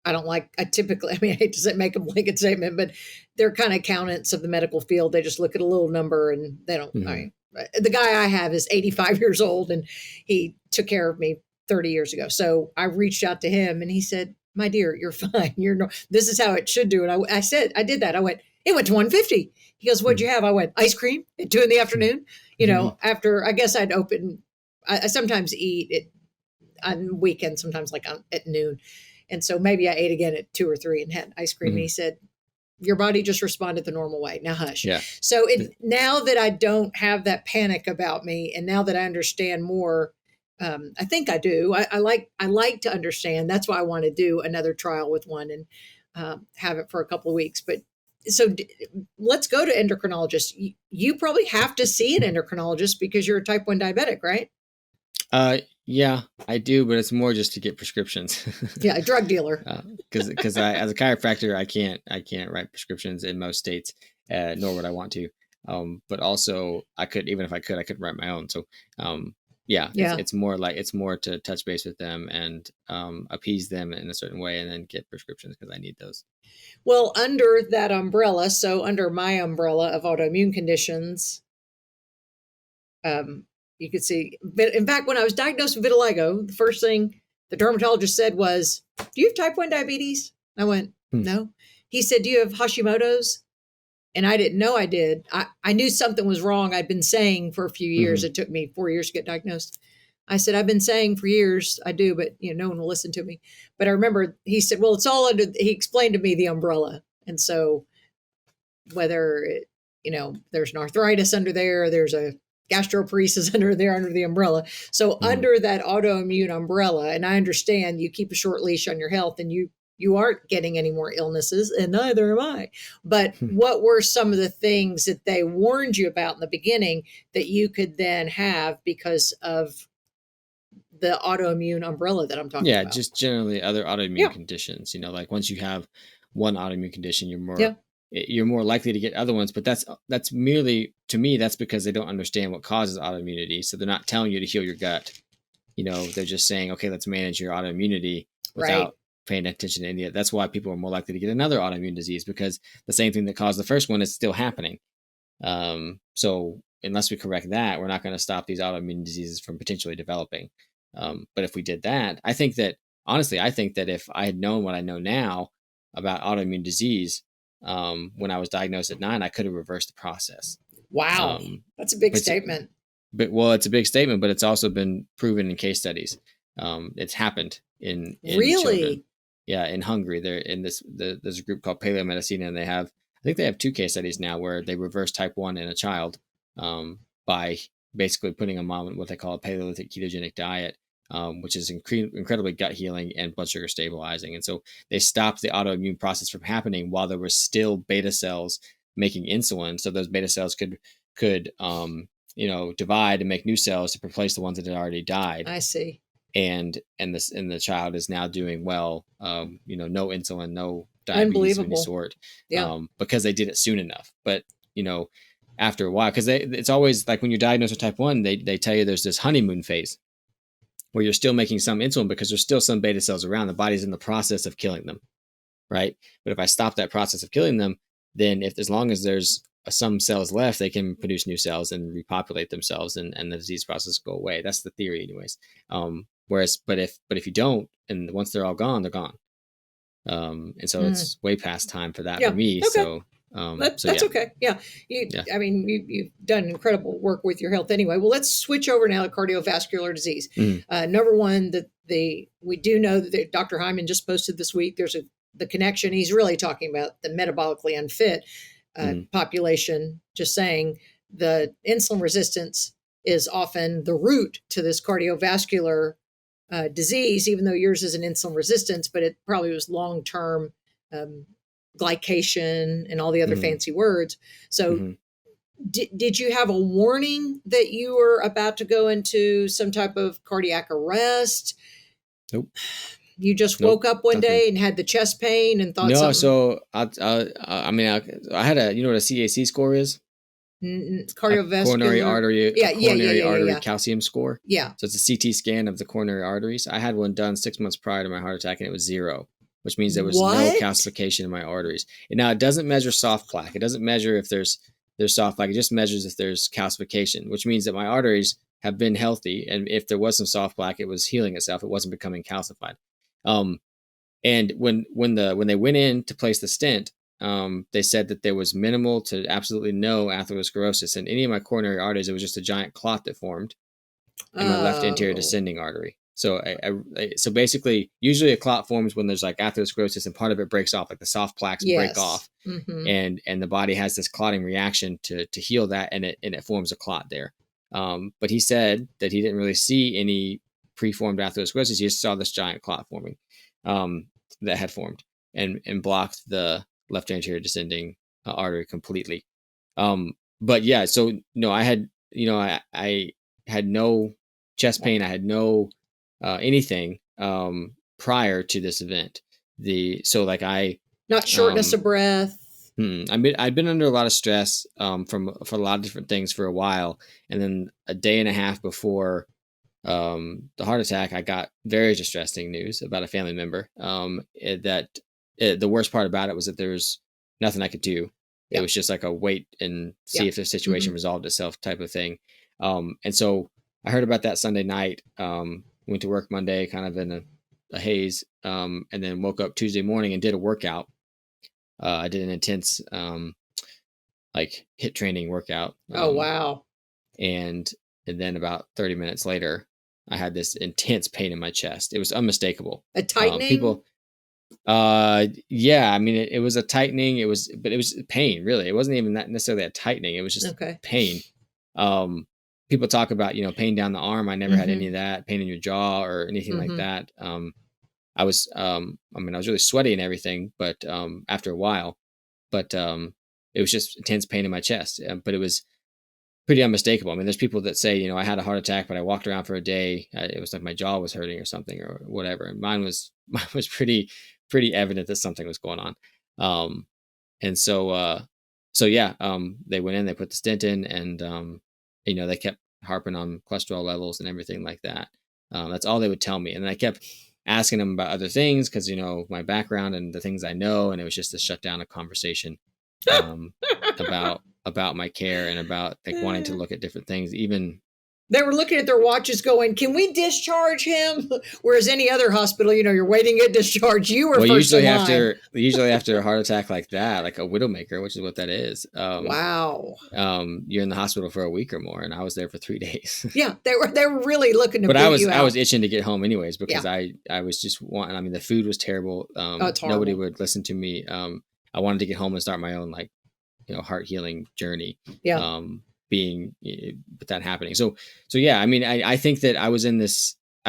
B: I hate to make a blanket statement, but they're kind of accountants of the medical field. They just look at a little number and they don't. The guy I have is 85 years old and he took care of me 30 years ago. So I reached out to him and he said, my dear, you're fine. This is how it should do. And I said, I did that. It went to 150. He goes, what'd you have? I went, ice cream at 2 PM. After, I guess I sometimes eat it on weekends, sometimes like at noon. And so maybe I ate again at 2 or 3 and had ice cream. And he said, your body just responded the normal way. Now hush.
C: Yeah.
B: So now that I don't have that panic about me, and now that I understand more, I think I do. I like to understand. That's why I want to do another trial with one and have it for a couple of weeks. But so let's go to endocrinologists. You probably have to see an endocrinologist because you're a type 1 diabetic, right?
C: Yeah, I do, but it's more just to get prescriptions.
B: Yeah, a drug dealer.
C: Because I, as a chiropractor, I can't write prescriptions in most states, nor would I want to. But also, I could, even if I could write my own. So, It's more to touch base with them and appease them in a certain way, and then get prescriptions because I need those.
B: Well, under that umbrella, so under my umbrella of autoimmune conditions, you could see, in fact, when I was diagnosed with vitiligo, the first thing the dermatologist said was, "Do you have type 1 diabetes?" I went, "No." He said, "Do you have Hashimoto's?" And I didn't know I did. I knew something was wrong. I'd been saying for a few years. It took me 4 years to get diagnosed. I said, "I've been saying for years I do, but no one will listen to me." But I remember he said, "Well, it's all under," he explained to me the umbrella. And so whether there's an arthritis under there's a gastroparesis under the umbrella. So under that autoimmune umbrella, and I understand you keep a short leash on your health, and you aren't getting any more illnesses, and neither am I. But what were some of the things that they warned you about in the beginning that you could then have because of the autoimmune umbrella that I'm talking about?
C: Yeah, just generally other autoimmune conditions. Like once you have one autoimmune condition, you're more likely to get other ones. But that's merely, to me, that's because they don't understand what causes autoimmunity. So they're not telling you to heal your gut. They're just saying, okay, let's manage your autoimmunity without paying attention to any of it. That's why people are more likely to get another autoimmune disease, because the same thing that caused the first one is still happening. So unless we correct that, we're not going to stop these autoimmune diseases from potentially developing. But if we did that, I think that if I had known what I know now about autoimmune disease, when I was diagnosed at 9, I could have reversed the process.
B: Wow. That's a big statement.
C: It's a big statement, but it's also been proven in case studies. It's happened in
B: really
C: children. Yeah, in Hungary, there's a group called Paleomedicina, and I think they have 2 case studies now where they reverse type 1 in a child by basically putting them on what they call a Paleolithic ketogenic diet, which is incredibly gut healing and blood sugar stabilizing. And so they stopped the autoimmune process from happening while there were still beta cells making insulin. So those beta cells could divide and make new cells to replace the ones that had already died.
B: I see.
C: And the child is now doing well. No insulin, no diabetes of any sort.
B: Yeah.
C: Because they did it soon enough. But after a while, because it's always like when you're diagnosed with type 1, they tell you there's this honeymoon phase where you're still making some insulin because there's still some beta cells around. The body's in the process of killing them, right? But if I stop that process of killing them, then as long as there's some cells left, they can produce new cells and repopulate themselves, and the disease process go away. That's the theory, anyways. But if you don't, and once they're all gone, they're gone. And so it's way past time for that for me.
B: Okay.
C: So
B: that's okay. Yeah. I mean, you've done incredible work with your health anyway. Well, let's switch over now to cardiovascular disease. Number one, we do know that Dr. Hyman just posted this week. There's the connection. He's really talking about the metabolically unfit population, just saying the insulin resistance is often the root to this cardiovascular disease, even though yours is an insulin resistance, but it probably was long-term glycation and all the other fancy words. So did you have a warning that you were about to go into some type of cardiac arrest?
C: Nope.
B: You just woke up one day and had the chest pain and thought something?
C: So I had you know what a CAC score is?
B: Cardiovascular
C: coronary artery
B: yeah.
C: calcium score.
B: Yeah.
C: So it's a CT scan of the coronary arteries. I had one done 6 months prior to my heart attack, and it was 0, which means there was no calcification in my arteries. And now it doesn't measure soft plaque. It doesn't measure if there's soft plaque. It just measures if there's calcification, which means that my arteries have been healthy, and if there was some soft plaque, it was healing itself. It wasn't becoming calcified. And when they went in to place the stent, they said that there was minimal to absolutely no atherosclerosis in any of my coronary arteries. It was just a giant clot that formed in my left anterior descending artery. So so basically, usually a clot forms when there's like atherosclerosis and part of it breaks off, like the soft plaques break off, and the body has this clotting reaction to heal that, and it forms a clot there. But he said that he didn't really see any preformed atherosclerosis. He just saw this giant clot forming that had formed and blocked the left anterior descending artery completely. But yeah, so no, I had I had no chest pain. I had no anything prior to this event.
B: Not shortness of breath.
C: I'd been under a lot of stress for a lot of different things for a while, and then a day and a half before the heart attack, I got very distressing news about a family member. The worst part about it was that there was nothing I could do. It was just like a wait and see if the situation resolved itself type of thing. And so I heard about that Sunday night, went to work Monday kind of in a haze, and then woke up Tuesday morning and did a workout. I did an intense like HIIT training workout.
B: Oh, wow.
C: And then about 30 minutes later, I had this intense pain in my chest. It was unmistakable.
B: A tightening?
C: Yeah, I mean, it was a tightening. But it was pain, really. It wasn't even that necessarily a tightening. It was just pain. People talk about, pain down the arm. I never had any of that, pain in your jaw or anything like that. I was really sweaty and everything, but after a while, but it was just intense pain in my chest. But it was pretty unmistakable. I mean, there's people that say, I had a heart attack, but I walked around for a day. It was like my jaw was hurting or something or whatever. And mine was pretty evident that something was going on. And so yeah, they went in, they put the stent in, and they kept harping on cholesterol levels and everything like that. That's all they would tell me. And then I kept asking them about other things because, my background and the things I know. And it was just to shut down a conversation about my care and about like wanting to look at different things. Even
B: they were looking at their watches going, can we discharge him? Whereas any other hospital, you're waiting to get discharged. You were first in line.
C: Usually after a heart attack like that, like a widowmaker, which is what that is.
B: Wow.
C: You're in the hospital for a week or more, and I was there for 3 days.
B: Yeah, they were really looking to. But
C: I was itching to get home anyways because I was just wanting. I mean, the food was terrible. Nobody would listen to me. I wanted to get home and start my own heart healing journey.
B: Yeah.
C: But that happening. So yeah, I mean, I think that I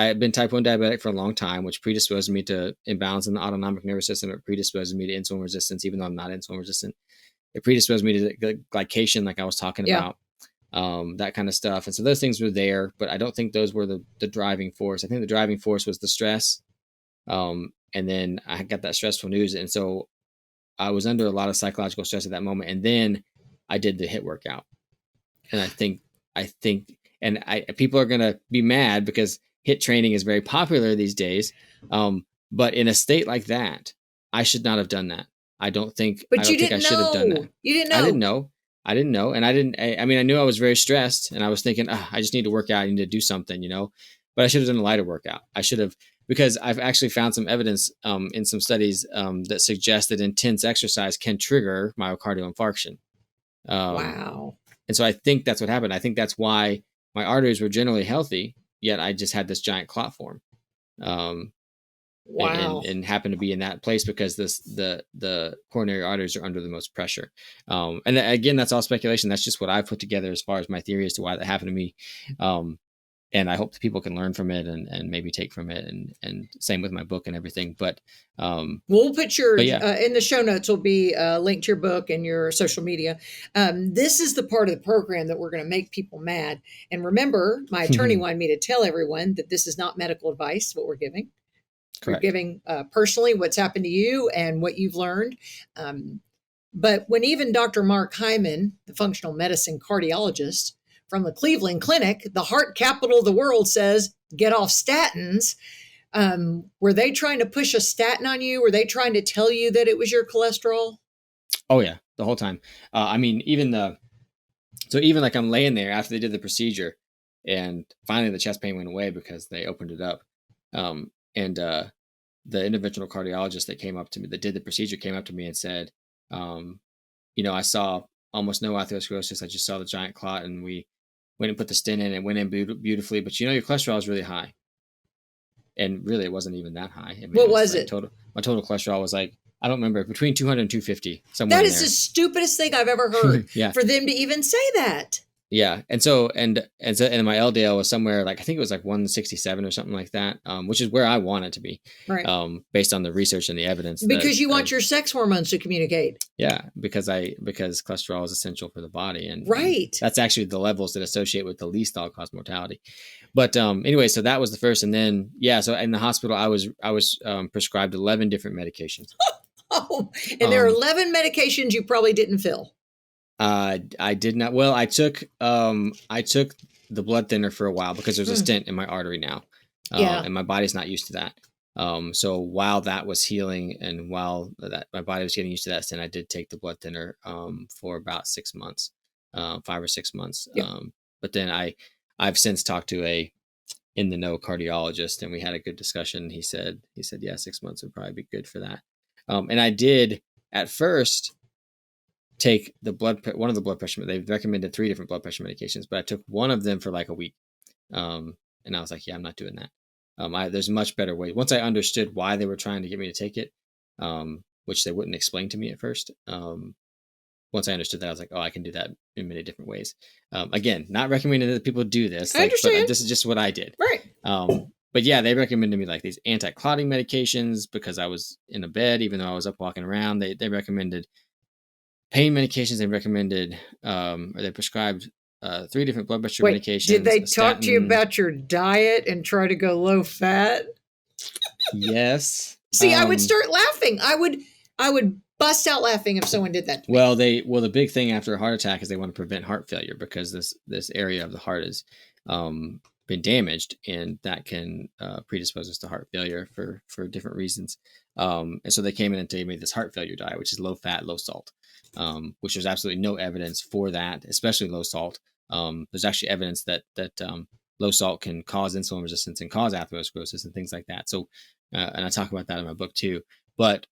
C: had been type 1 diabetic for a long time, which predisposed me to imbalance in the autonomic nervous system. It predisposed me to insulin resistance, even though I'm not insulin resistant. It predisposed me to glycation, like I was talking about, that kind of stuff. And so those things were there, but I don't think those were the driving force. I think the driving force was the stress. And then I got that stressful news. And so I was under a lot of psychological stress at that moment. And then I did the HIIT workout. And I think, people are going to be mad because HIIT training is very popular these days. But in a state like that, I should not have done that. I don't think I should have done that.
B: You didn't know.
C: I didn't know. And I knew I was very stressed and I was thinking, I just need to work out. I need to do something, but I should have done a lighter workout. I should have, because I've actually found some evidence in some studies that suggest that intense exercise can trigger myocardial infarction.
B: Wow.
C: And so I think that's what happened. I think that's why my arteries were generally healthy, yet I just had this giant clot form.
B: Wow.
C: And happened to be in that place because the coronary arteries are under the most pressure. And again, that's all speculation. That's just what I've put together as far as my theory as to why that happened to me. And I hope that people can learn from it and maybe take from it, and same with my book and everything. But
B: we'll put your in the show notes will be a link to your book and your social media. This is the part of the program that we're going to make people mad. And remember, my attorney wanted me to tell everyone that this is not medical advice, what we're giving. Correct. We're giving personally what's happened to you and what you've learned. But when even Dr. Mark Hyman, the functional medicine cardiologist, from the Cleveland Clinic, the heart capital of the world, says, get off statins. Were they trying to push a statin on you? Were they trying to tell you that it was your cholesterol?
C: Oh yeah, the whole time. Even like I'm laying there after they did the procedure and finally the chest pain went away because they opened it up. And the interventional cardiologist that did the procedure came up to me and said, I saw almost no atherosclerosis. I just saw the giant clot, and we went and put the stent in. It went in beautifully, but your cholesterol is really high. And really, it wasn't even that high.
B: What was it?
C: My total cholesterol was like, I don't remember, between 200 and 250. Somewhere
B: that is the stupidest thing I've ever heard.
C: Yeah.
B: For them to even say that.
C: Yeah. And so my LDL was somewhere like, I think it was like 167 or something like that, which is where I want it to be,
B: right?
C: Based on the research and the evidence.
B: Because you want your sex hormones to communicate.
C: Yeah. Because cholesterol is essential for the body. And
B: right.
C: And that's actually the levels that associate with the least all-cause mortality. But anyway, so that was the first. And then, so in the hospital, I was prescribed 11 different medications.
B: And there are 11 medications you probably didn't fill.
C: I did not. Well, I took the the blood thinner for a while because there's a stent in my artery now. And my body's not used to that. So while that was healing and while that my body was getting used to that stent, I did take the blood thinner for about 6 months, 5 or 6 months. But then I've since talked to a in the know cardiologist, and we had a good discussion. He said, yeah, 6 months would probably be good for that. And I did at first take one of the blood pressure. They recommended 3 different blood pressure medications, but I took one of them for like a week. And I was like, yeah, I'm not doing that. There's much better ways. Once I understood why they were trying to get me to take it, which they wouldn't explain to me at first. Once I understood that, I was like, oh, I can do that in many different ways. Again, not recommending that people do this.
B: I understand.
C: But this is just what I did.
B: Right.
C: But yeah, they recommended me like these anti-clotting medications because I was in a bed, even though I was up walking around. They recommended pain medications. They recommended, or they prescribed 3 different blood pressure medications.
B: Did they talk to you about your diet and try to go low fat?
C: Yes.
B: See, I would start laughing. I would bust out laughing if someone did that to me.
C: Well, the big thing after a heart attack is they want to prevent heart failure because this area of the heart has been damaged, and that can predispose us to heart failure for different reasons. And so they came in and gave me this heart failure diet, which is low fat, low salt, which there's absolutely no evidence for that, especially low salt. There's actually evidence that low salt can cause insulin resistance and cause atherosclerosis and things like that. So, and I talk about that in my book too. But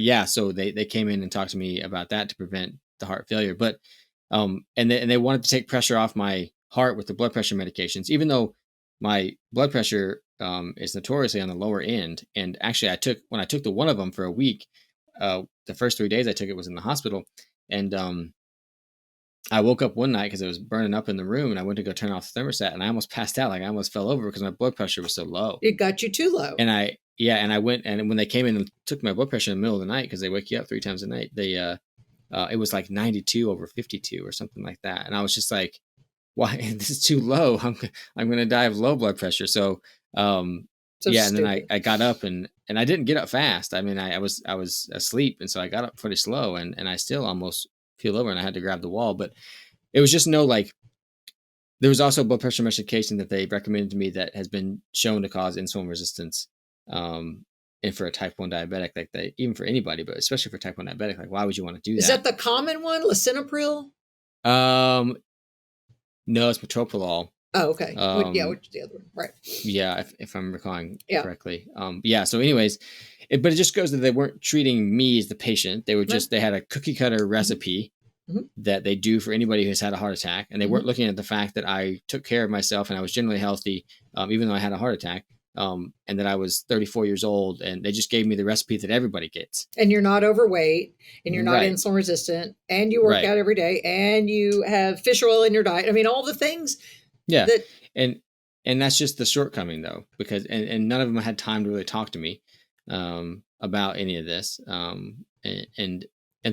C: yeah, so they came in and talked to me about that to prevent the heart failure. But and they wanted to take pressure off my heart with the blood pressure medications, even though my blood pressure is notoriously on the lower end. And actually, when I took the one of them for a week, the first 3 days I took it was in the hospital, and I woke up one night because it was burning up in the room, and I went to go turn off the thermostat, and I almost passed out. Like I almost fell over because my blood pressure was so low.
B: It got you too low.
C: And I went, and when they came in and took my blood pressure in the middle of the night, because they wake you up 3 times a night, it was like 92/52 or something like that. And I was just like, why? This is too low. I'm going to die of low blood pressure. So and then I got up and I didn't get up fast. I mean, I was asleep. And so I got up pretty slow, and I still almost fell over, and I had to grab the wall, but it was just there was also blood pressure medication that they recommended to me that has been shown to cause insulin resistance. And for a type 1 diabetic, like even for anybody, but especially for type 1 diabetic, like why would you want to do that?
B: Is that the common one, lisinopril?
C: No, it's metoprolol.
B: Oh, okay. Which is the other one? Right.
C: Yeah, if I'm recalling correctly. So anyways, but it just goes that they weren't treating me as the patient. They were they had a cookie cutter recipe that they do for anybody who's had a heart attack. And they weren't looking at the fact that I took care of myself and I was generally healthy, even though I had a heart attack. And that I was 34 years old, and they just gave me the recipe that everybody gets.
B: And you're not overweight, and you're not insulin resistant, and you work out every day, and you have fish oil in your diet. I mean, all the things.
C: Yeah. And that's just the shortcoming though, because, and none of them had time to really talk to me, about any of this. And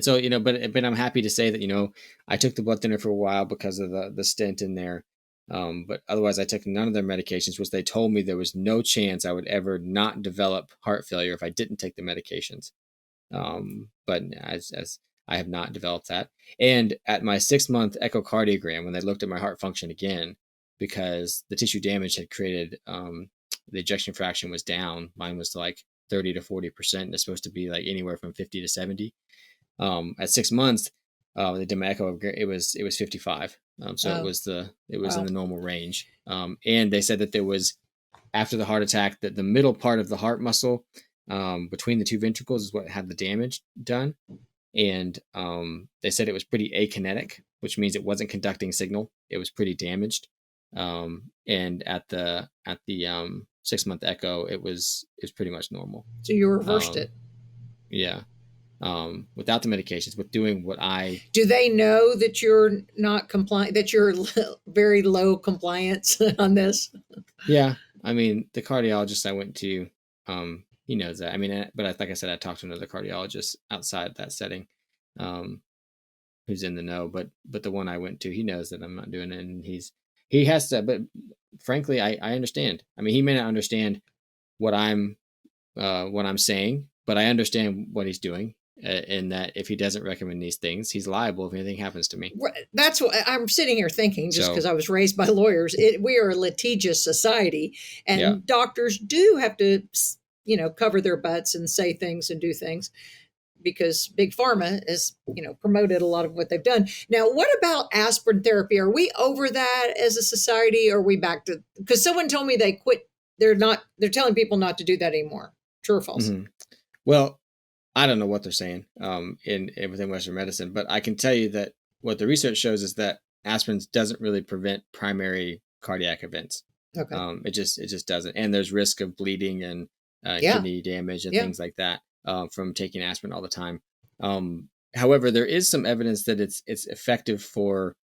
C: so, but I'm happy to say that, I took the blood thinner for a while because of the stent in there. But otherwise I took none of their medications, which they told me there was no chance I would ever not develop heart failure if I didn't take the medications. But as I have not developed that. And at my 6-month echocardiogram, when they looked at my heart function again, because the tissue damage had created, the ejection fraction was down. Mine was to like 30 to 40%. It's supposed to be like anywhere from 50 to 70. At 6 months, they did my echo. It was 55. So it was in the normal range. And they said that there was, after the heart attack, that the middle part of the heart muscle, between the 2 ventricles is what had the damage done. And they said it was pretty akinetic, which means it wasn't conducting signal. It was pretty damaged. And at the 6-month echo, it was pretty much normal.
B: So you reversed it.
C: Yeah. Without the medications, with doing what
B: do they know that you're not compliant, that you're very low compliance on this?
C: Yeah. I mean, the cardiologist I went to, he knows that. I mean, but like I said, I talked to another cardiologist outside that setting, who's in the know, but the one I went to, he knows that I'm not doing it, and he has to, but frankly, I understand. I mean, he may not understand what I'm saying, but I understand what he's doing. in that if he doesn't recommend these things, he's liable if anything happens to me.
B: That's what I'm sitting here thinking, just because I was raised by lawyers. We are a litigious society, and doctors do have to, cover their butts and say things and do things, because Big Pharma has, promoted a lot of what they've done. Now, what about aspirin therapy? Are we over that as a society? Or are we back to, because someone told me they quit. They're telling people not to do that anymore. True or false?
C: Mm-hmm. Well, I don't know what they're saying within Western medicine, but I can tell you that what the research shows is that aspirin doesn't really prevent primary cardiac events.
B: Okay.
C: It just doesn't. And there's risk of bleeding and kidney damage and things like that. From taking aspirin all the time. However, there is some evidence that it's effective for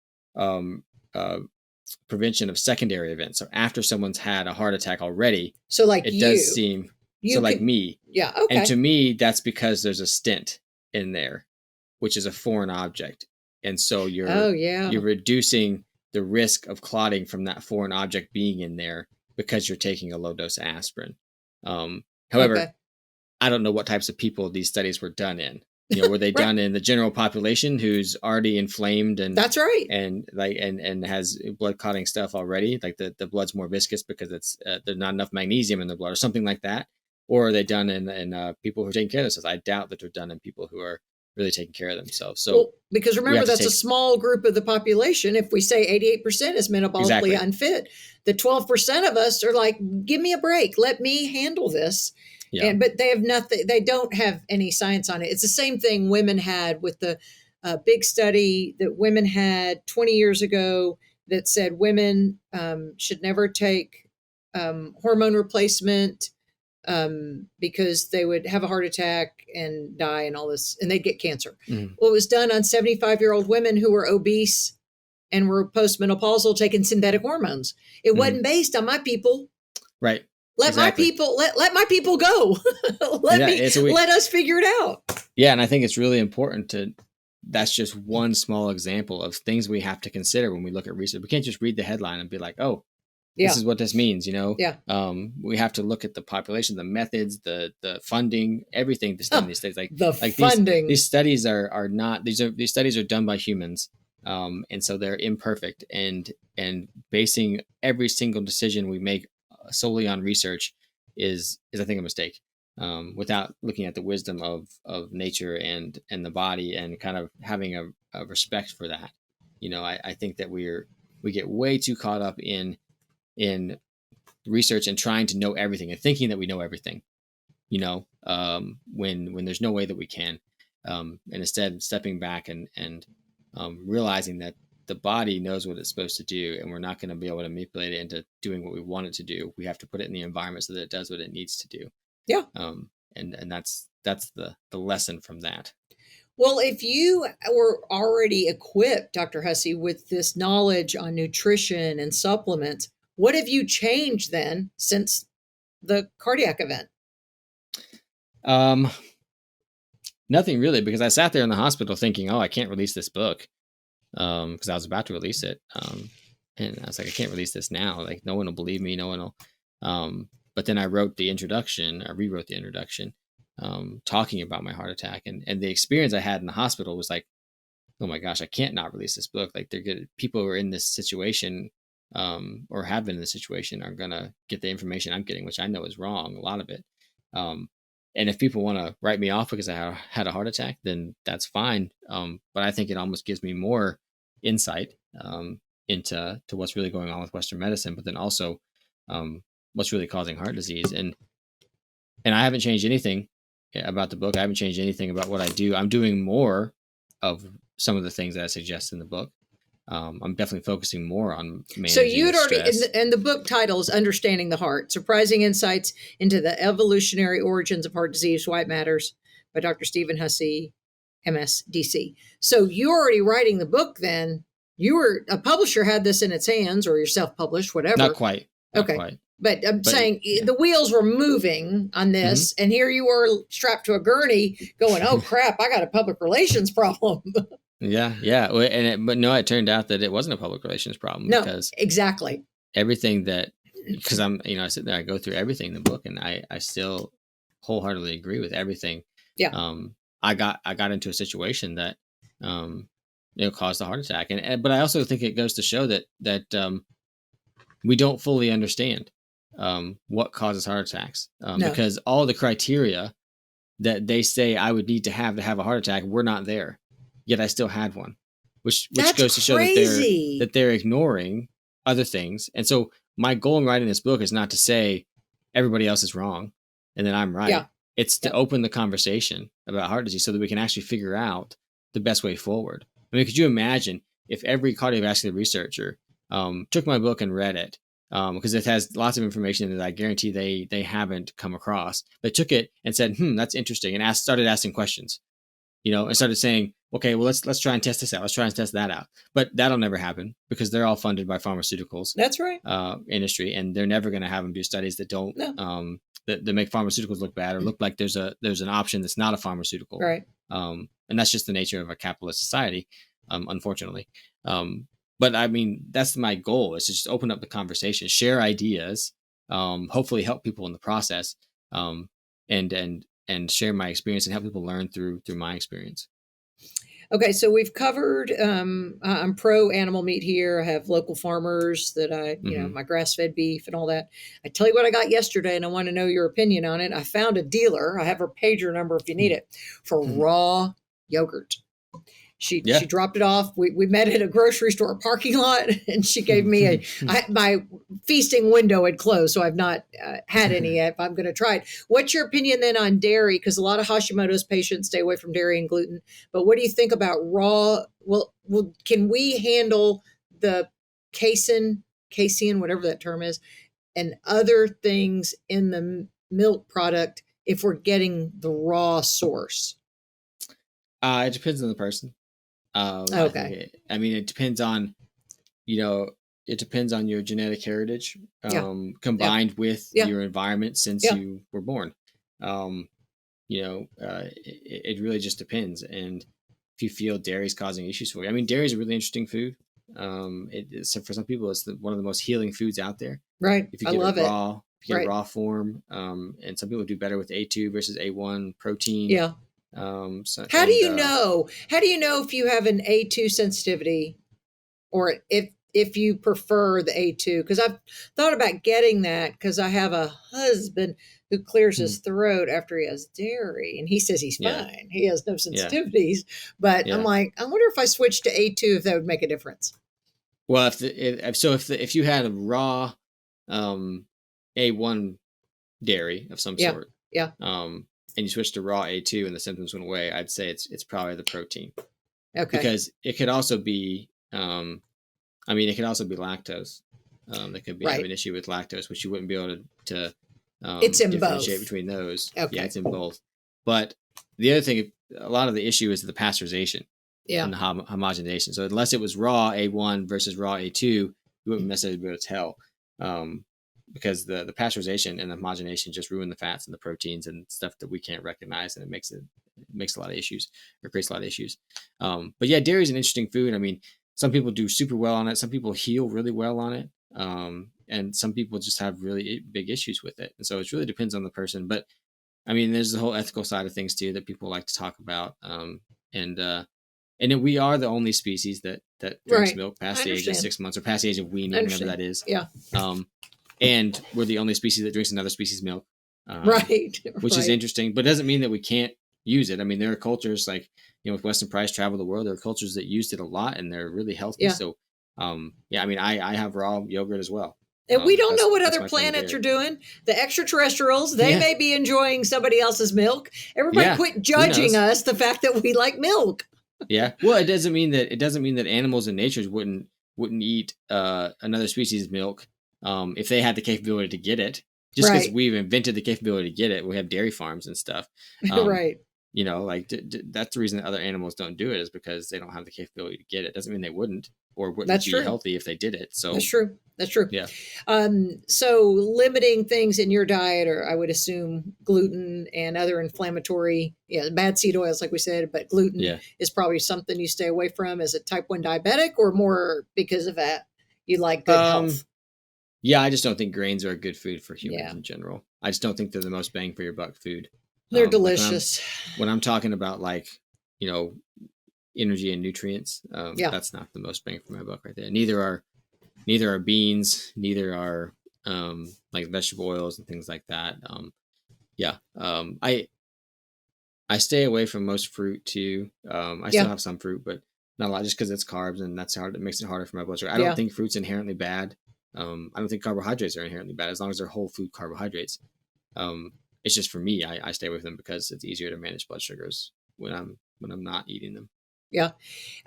C: prevention of secondary events. So after someone's had a heart attack already,
B: so like
C: it does seem like me.
B: Yeah. Okay.
C: And to me, that's because there's a stent in there, which is a foreign object, and so you're reducing the risk of clotting from that foreign object being in there because you're taking a low dose of aspirin. However. I don't know what types of people these studies were done in. Were they done in the general population who's already inflamed and
B: that's right,
C: and has blood clotting stuff already, like the blood's more viscous because it's there's not enough magnesium in the blood or something like that, or are they done in people who are taking care of themselves? I doubt that they're done in people who are really taking care of themselves. So
B: because remember, that's a small group of the population. If we say 88% is metabolically unfit, the 12% of us are like, give me a break, let me handle this. Yeah. But they have nothing. They don't have any science on it. It's the same thing women had with the big study that women had 20 years ago that said women should never take hormone replacement because they would have a heart attack and die and all this, and they'd get cancer. Mm. Well, it was done on 75-year-old women who were obese and were postmenopausal taking synthetic hormones. It wasn't based on my people.
C: Right.
B: Let my people go. Let us figure it out.
C: Yeah, and I think it's really important that's just one small example of things we have to consider when we look at research. We can't just read the headline and be like, oh, this is what this means, Yeah. We have to look at the population, the methods, the funding, everything to study these things.
B: Funding.
C: These studies are not these studies are done by humans. And so they're imperfect, and basing every single decision we make solely on research is I think a mistake, without looking at the wisdom of nature and the body and kind of having a respect for that. I think that we get way too caught up in research and trying to know everything and thinking that we know everything, when there's no way that we can, and instead stepping back and realizing that the body knows what it's supposed to do, and we're not going to be able to manipulate it into doing what we want it to do. We have to put it in the environment so that it does what it needs to do.
B: Yeah.
C: And that's the lesson from that.
B: Well, if you were already equipped, Dr. Hussey, with this knowledge on nutrition and supplements, what have you changed then since the cardiac event?
C: Nothing really, because I sat there in the hospital thinking, oh, I can't release this book. Because I was about to release it. And I was like, I can't release this now. Like, no one will believe me. No one will. But then I rewrote the introduction, talking about my heart attack. And the experience I had in the hospital was like, oh my gosh, I can't not release this book. Like, they're good. People who are in this situation, or have been in this situation, are going to get the information I'm getting, which I know is wrong, a lot of it. And if people want to write me off because I had a heart attack, then that's fine. But I think it almost gives me more insight into what's really going on with Western medicine, but then also what's really causing heart disease. And I haven't changed anything about the book. I haven't changed anything about what I do. I'm doing more of some of the things that I suggest in the book. I'm definitely focusing more on managing
B: So you'd already,
C: stress.
B: and the book title is Understanding the Heart, Surprising Insights into the Evolutionary Origins of Heart Disease, Why It Matters, by Dr. Stephen Hussey, MSDC. So you're already writing the book then. A publisher had this in its hands, or you're self-published, whatever.
C: Not quite.
B: Okay. But I'm saying the wheels were moving on this, and here you were strapped to a gurney going, oh, crap, I got a public relations problem.
C: Yeah. But no, it turned out that it wasn't a public relations problem.
B: No,
C: because
B: exactly.
C: Everything because I sit there, I go through everything in the book, and I still wholeheartedly agree with everything.
B: Yeah.
C: I got into a situation that caused a heart attack. But I also think it goes to show that we don't fully understand what causes heart attacks, because all the criteria that they say I would need to have a heart attack were not there, yet I still had one, which goes to show that they're ignoring other things. And so my goal in writing this book is not to say everybody else is wrong and then I'm right. Yeah. It's to open the conversation about heart disease so that we can actually figure out the best way forward. I mean, could you imagine if every cardiovascular researcher took my book and read it, because it has lots of information that I guarantee they haven't come across, but took it and said, that's interesting, and started asking questions, and started saying, okay, well, let's try and test this out. Let's try and test that out. But that'll never happen because they're all funded by pharmaceuticals.
B: That's right.
C: Industry, and they're never going to have them do studies that don't that make pharmaceuticals look bad or look like there's an option that's not a pharmaceutical.
B: Right.
C: And that's just the nature of a capitalist society, unfortunately. But I mean, that's my goal, is to just open up the conversation, share ideas, hopefully help people in the process, and share my experience and help people learn through my experience.
B: Okay, so we've covered, I'm pro animal meat here. I have local farmers that my grass-fed beef and all that. I tell you what I got yesterday, and I want to know your opinion on it. I found a dealer. I have her pager number if you need it, for raw yogurt. She dropped it off. We met at a grocery store parking lot, and she gave me my feasting window had closed, so I've not had any yet. But I'm going to try it. What's your opinion then on dairy? Because a lot of Hashimoto's patients stay away from dairy and gluten. But what do you think about raw? Well, can we handle the casein, whatever that term is, and other things in the milk product if we're getting the raw source?
C: It depends on the person.
B: Okay.
C: I mean, it depends on, it depends on your genetic heritage, combined with your environment since you were born. It really just depends. And if you feel dairy is causing issues for you, I mean, dairy is a really interesting food. For some people, it's one of the most healing foods out there.
B: Right.
C: If you get it raw, raw form, and some people do better with A2 versus A1 protein.
B: Yeah. How do you know if you have an A2 sensitivity, or if you prefer the A2? Because I've thought about getting that, because I have a husband who clears his throat after he has dairy, and he says he's fine. He has no sensitivities, but I'm like, I wonder if I switch to A2 if that would make a difference.
C: Well, if you had a raw A1 dairy of some sort, and you switch to raw A2 and the symptoms went away, I'd say it's probably the protein.
B: Okay.
C: Because it could also be, it could also be lactose. That could be have an issue with lactose, which you wouldn't be able to
B: it's in
C: differentiate
B: both.
C: between those.
B: Okay.
C: Yeah, it's in both. But the other thing, a lot of the issue is the pasteurization and the homogenization. So unless it was raw A1 versus raw A2, you wouldn't necessarily be able to tell. Because the pasteurization and the homogenation just ruin the fats and the proteins and stuff that we can't recognize, and it makes a lot of issues, or creates a lot of issues. But yeah, dairy is an interesting food. I mean, some people do super well on it. Some people heal really well on it. And some people just have really big issues with it. And so it really depends on the person. But I mean, there's the whole ethical side of things too, that people like to talk about. And then we are the only species that drinks milk past the age of 6 months, or past the age of weaning, whatever that is.
B: Yeah.
C: And we're the only species that drinks another species' milk. Which is interesting, but doesn't mean that we can't use it. I mean, there are cultures like, with Weston Price Travel the World, there are cultures that used it a lot and they're really healthy. Yeah. So, I mean, I have raw yogurt as well.
B: And we don't know what other planets are doing. The extraterrestrials, they may be enjoying somebody else's milk. Everybody quit judging us, the fact that we like milk.
C: Yeah. Well, it doesn't mean that animals in nature wouldn't eat another species' milk if they had the capability to get it. Just because we've invented the capability to get it, we have dairy farms and stuff.
B: Right.
C: That's the reason that other animals don't do it, is because they don't have the capability to get it. Doesn't mean they wouldn't, or wouldn't be healthy if they did it. So
B: that's true.
C: Yeah.
B: So limiting things in your diet, or I would assume gluten and other inflammatory, bad seed oils, like we said, but gluten is probably something you stay away from. Is it type 1 diabetic, or more because of that you like good health?
C: Yeah, I just don't think grains are a good food for humans in general. I just don't think they're the most bang for your buck food.
B: They're delicious.
C: When I'm talking about like, you know, energy and nutrients, that's not the most bang for my buck right there. Neither are beans, neither are like vegetable oils and things like that. I stay away from most fruit too. I still have some fruit, but not a lot, just because it's carbs, and that's hard. It makes it harder for my blood sugar. I don't think fruit's inherently bad. I don't think carbohydrates are inherently bad as long as they're whole food carbohydrates. It's just for me, I stay away from them because it's easier to manage blood sugars when I'm not eating them.
B: Yeah.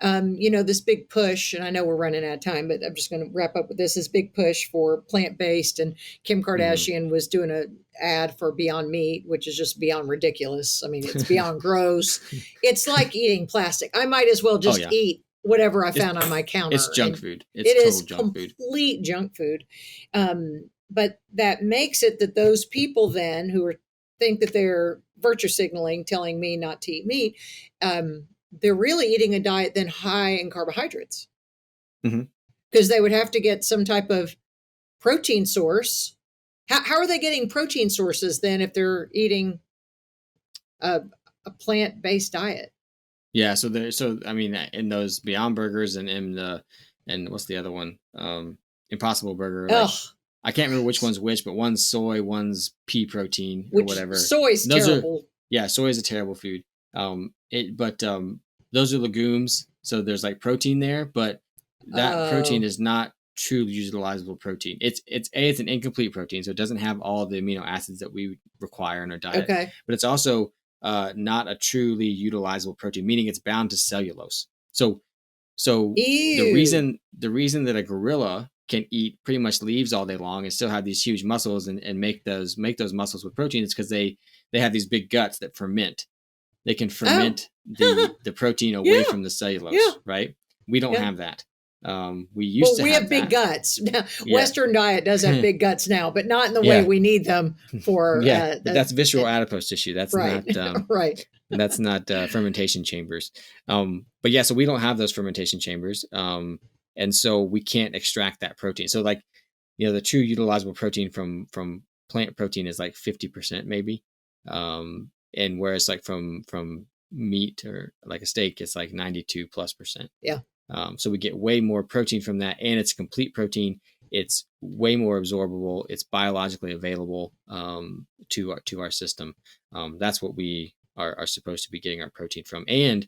B: You know, this big push, and I know we're running out of time, but I'm just going to wrap up with this big push for plant-based, and Kim Kardashian was doing an ad for Beyond Meat, which is just beyond ridiculous. I mean, it's beyond gross. It's like eating plastic. I might as well just eat whatever I found on my counter.
C: It's junk food.
B: It is complete junk food. But that makes it that those people then who think that they're virtue signaling, telling me not to eat meat, they're really eating a diet then high in carbohydrates, because they would have to get some type of protein source. How are they getting protein sources then if they're eating a plant-based diet?
C: Yeah, so I mean, in those Beyond Burgers and what's the other one? Impossible Burger. Like, I can't remember which one's which, but one's soy, one's pea protein or whatever.
B: Soy's terrible.
C: Soy is a terrible food. Those are legumes, so there's like protein there, but that protein is not truly utilizable protein. It's an incomplete protein, so it doesn't have all the amino acids that we require in our diet. Okay. But it's also not a truly utilizable protein, meaning it's bound to cellulose. So the reason that a gorilla can eat pretty much leaves all day long and still have these huge muscles and make those muscles with protein is because they have these big guts that ferment. They can ferment the protein away from the cellulose, right? We don't have that. We have big
B: guts. Now, Western diet does have big guts now, but not in the way we need them for.
C: But that's visceral adipose tissue. That's not
B: right.
C: That's not fermentation chambers. So we don't have those fermentation chambers, and so we can't extract that protein. So like, you know, the true utilizable protein from plant protein is like 50% maybe. And whereas like from meat or like a steak, it's like 92+%. Yeah. So we get way more protein from that, and it's complete protein. It's way more absorbable. It's biologically available to our system. That's what we are supposed to be getting our protein from. And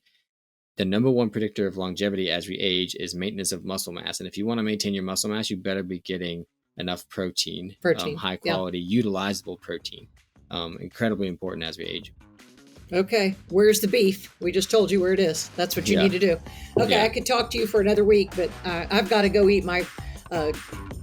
C: the number one predictor of longevity as we age is maintenance of muscle mass. And if you want to maintain your muscle mass, you better be getting enough protein. High quality, utilizable protein. Incredibly important as we age.
B: Okay. Where's the beef? We just told you where it is. That's what you need to do. Okay. I could talk to you for another week, but I've got to go eat my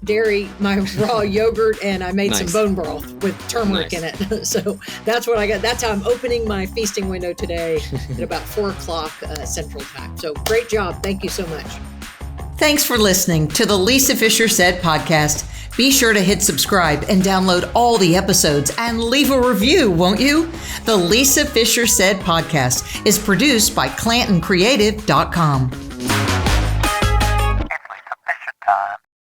B: dairy, my raw yogurt, and I made some bone broth with turmeric in it. So that's what I got. That's how I'm opening my feasting window today at about 4:00 Central Time. So great job. Thank you so much. Thanks for listening to the Lisa Fisher Said podcast. Be sure to hit subscribe and download all the episodes and leave a review, won't you? The Lisa Fisher Said podcast is produced by ClantonCreative.com.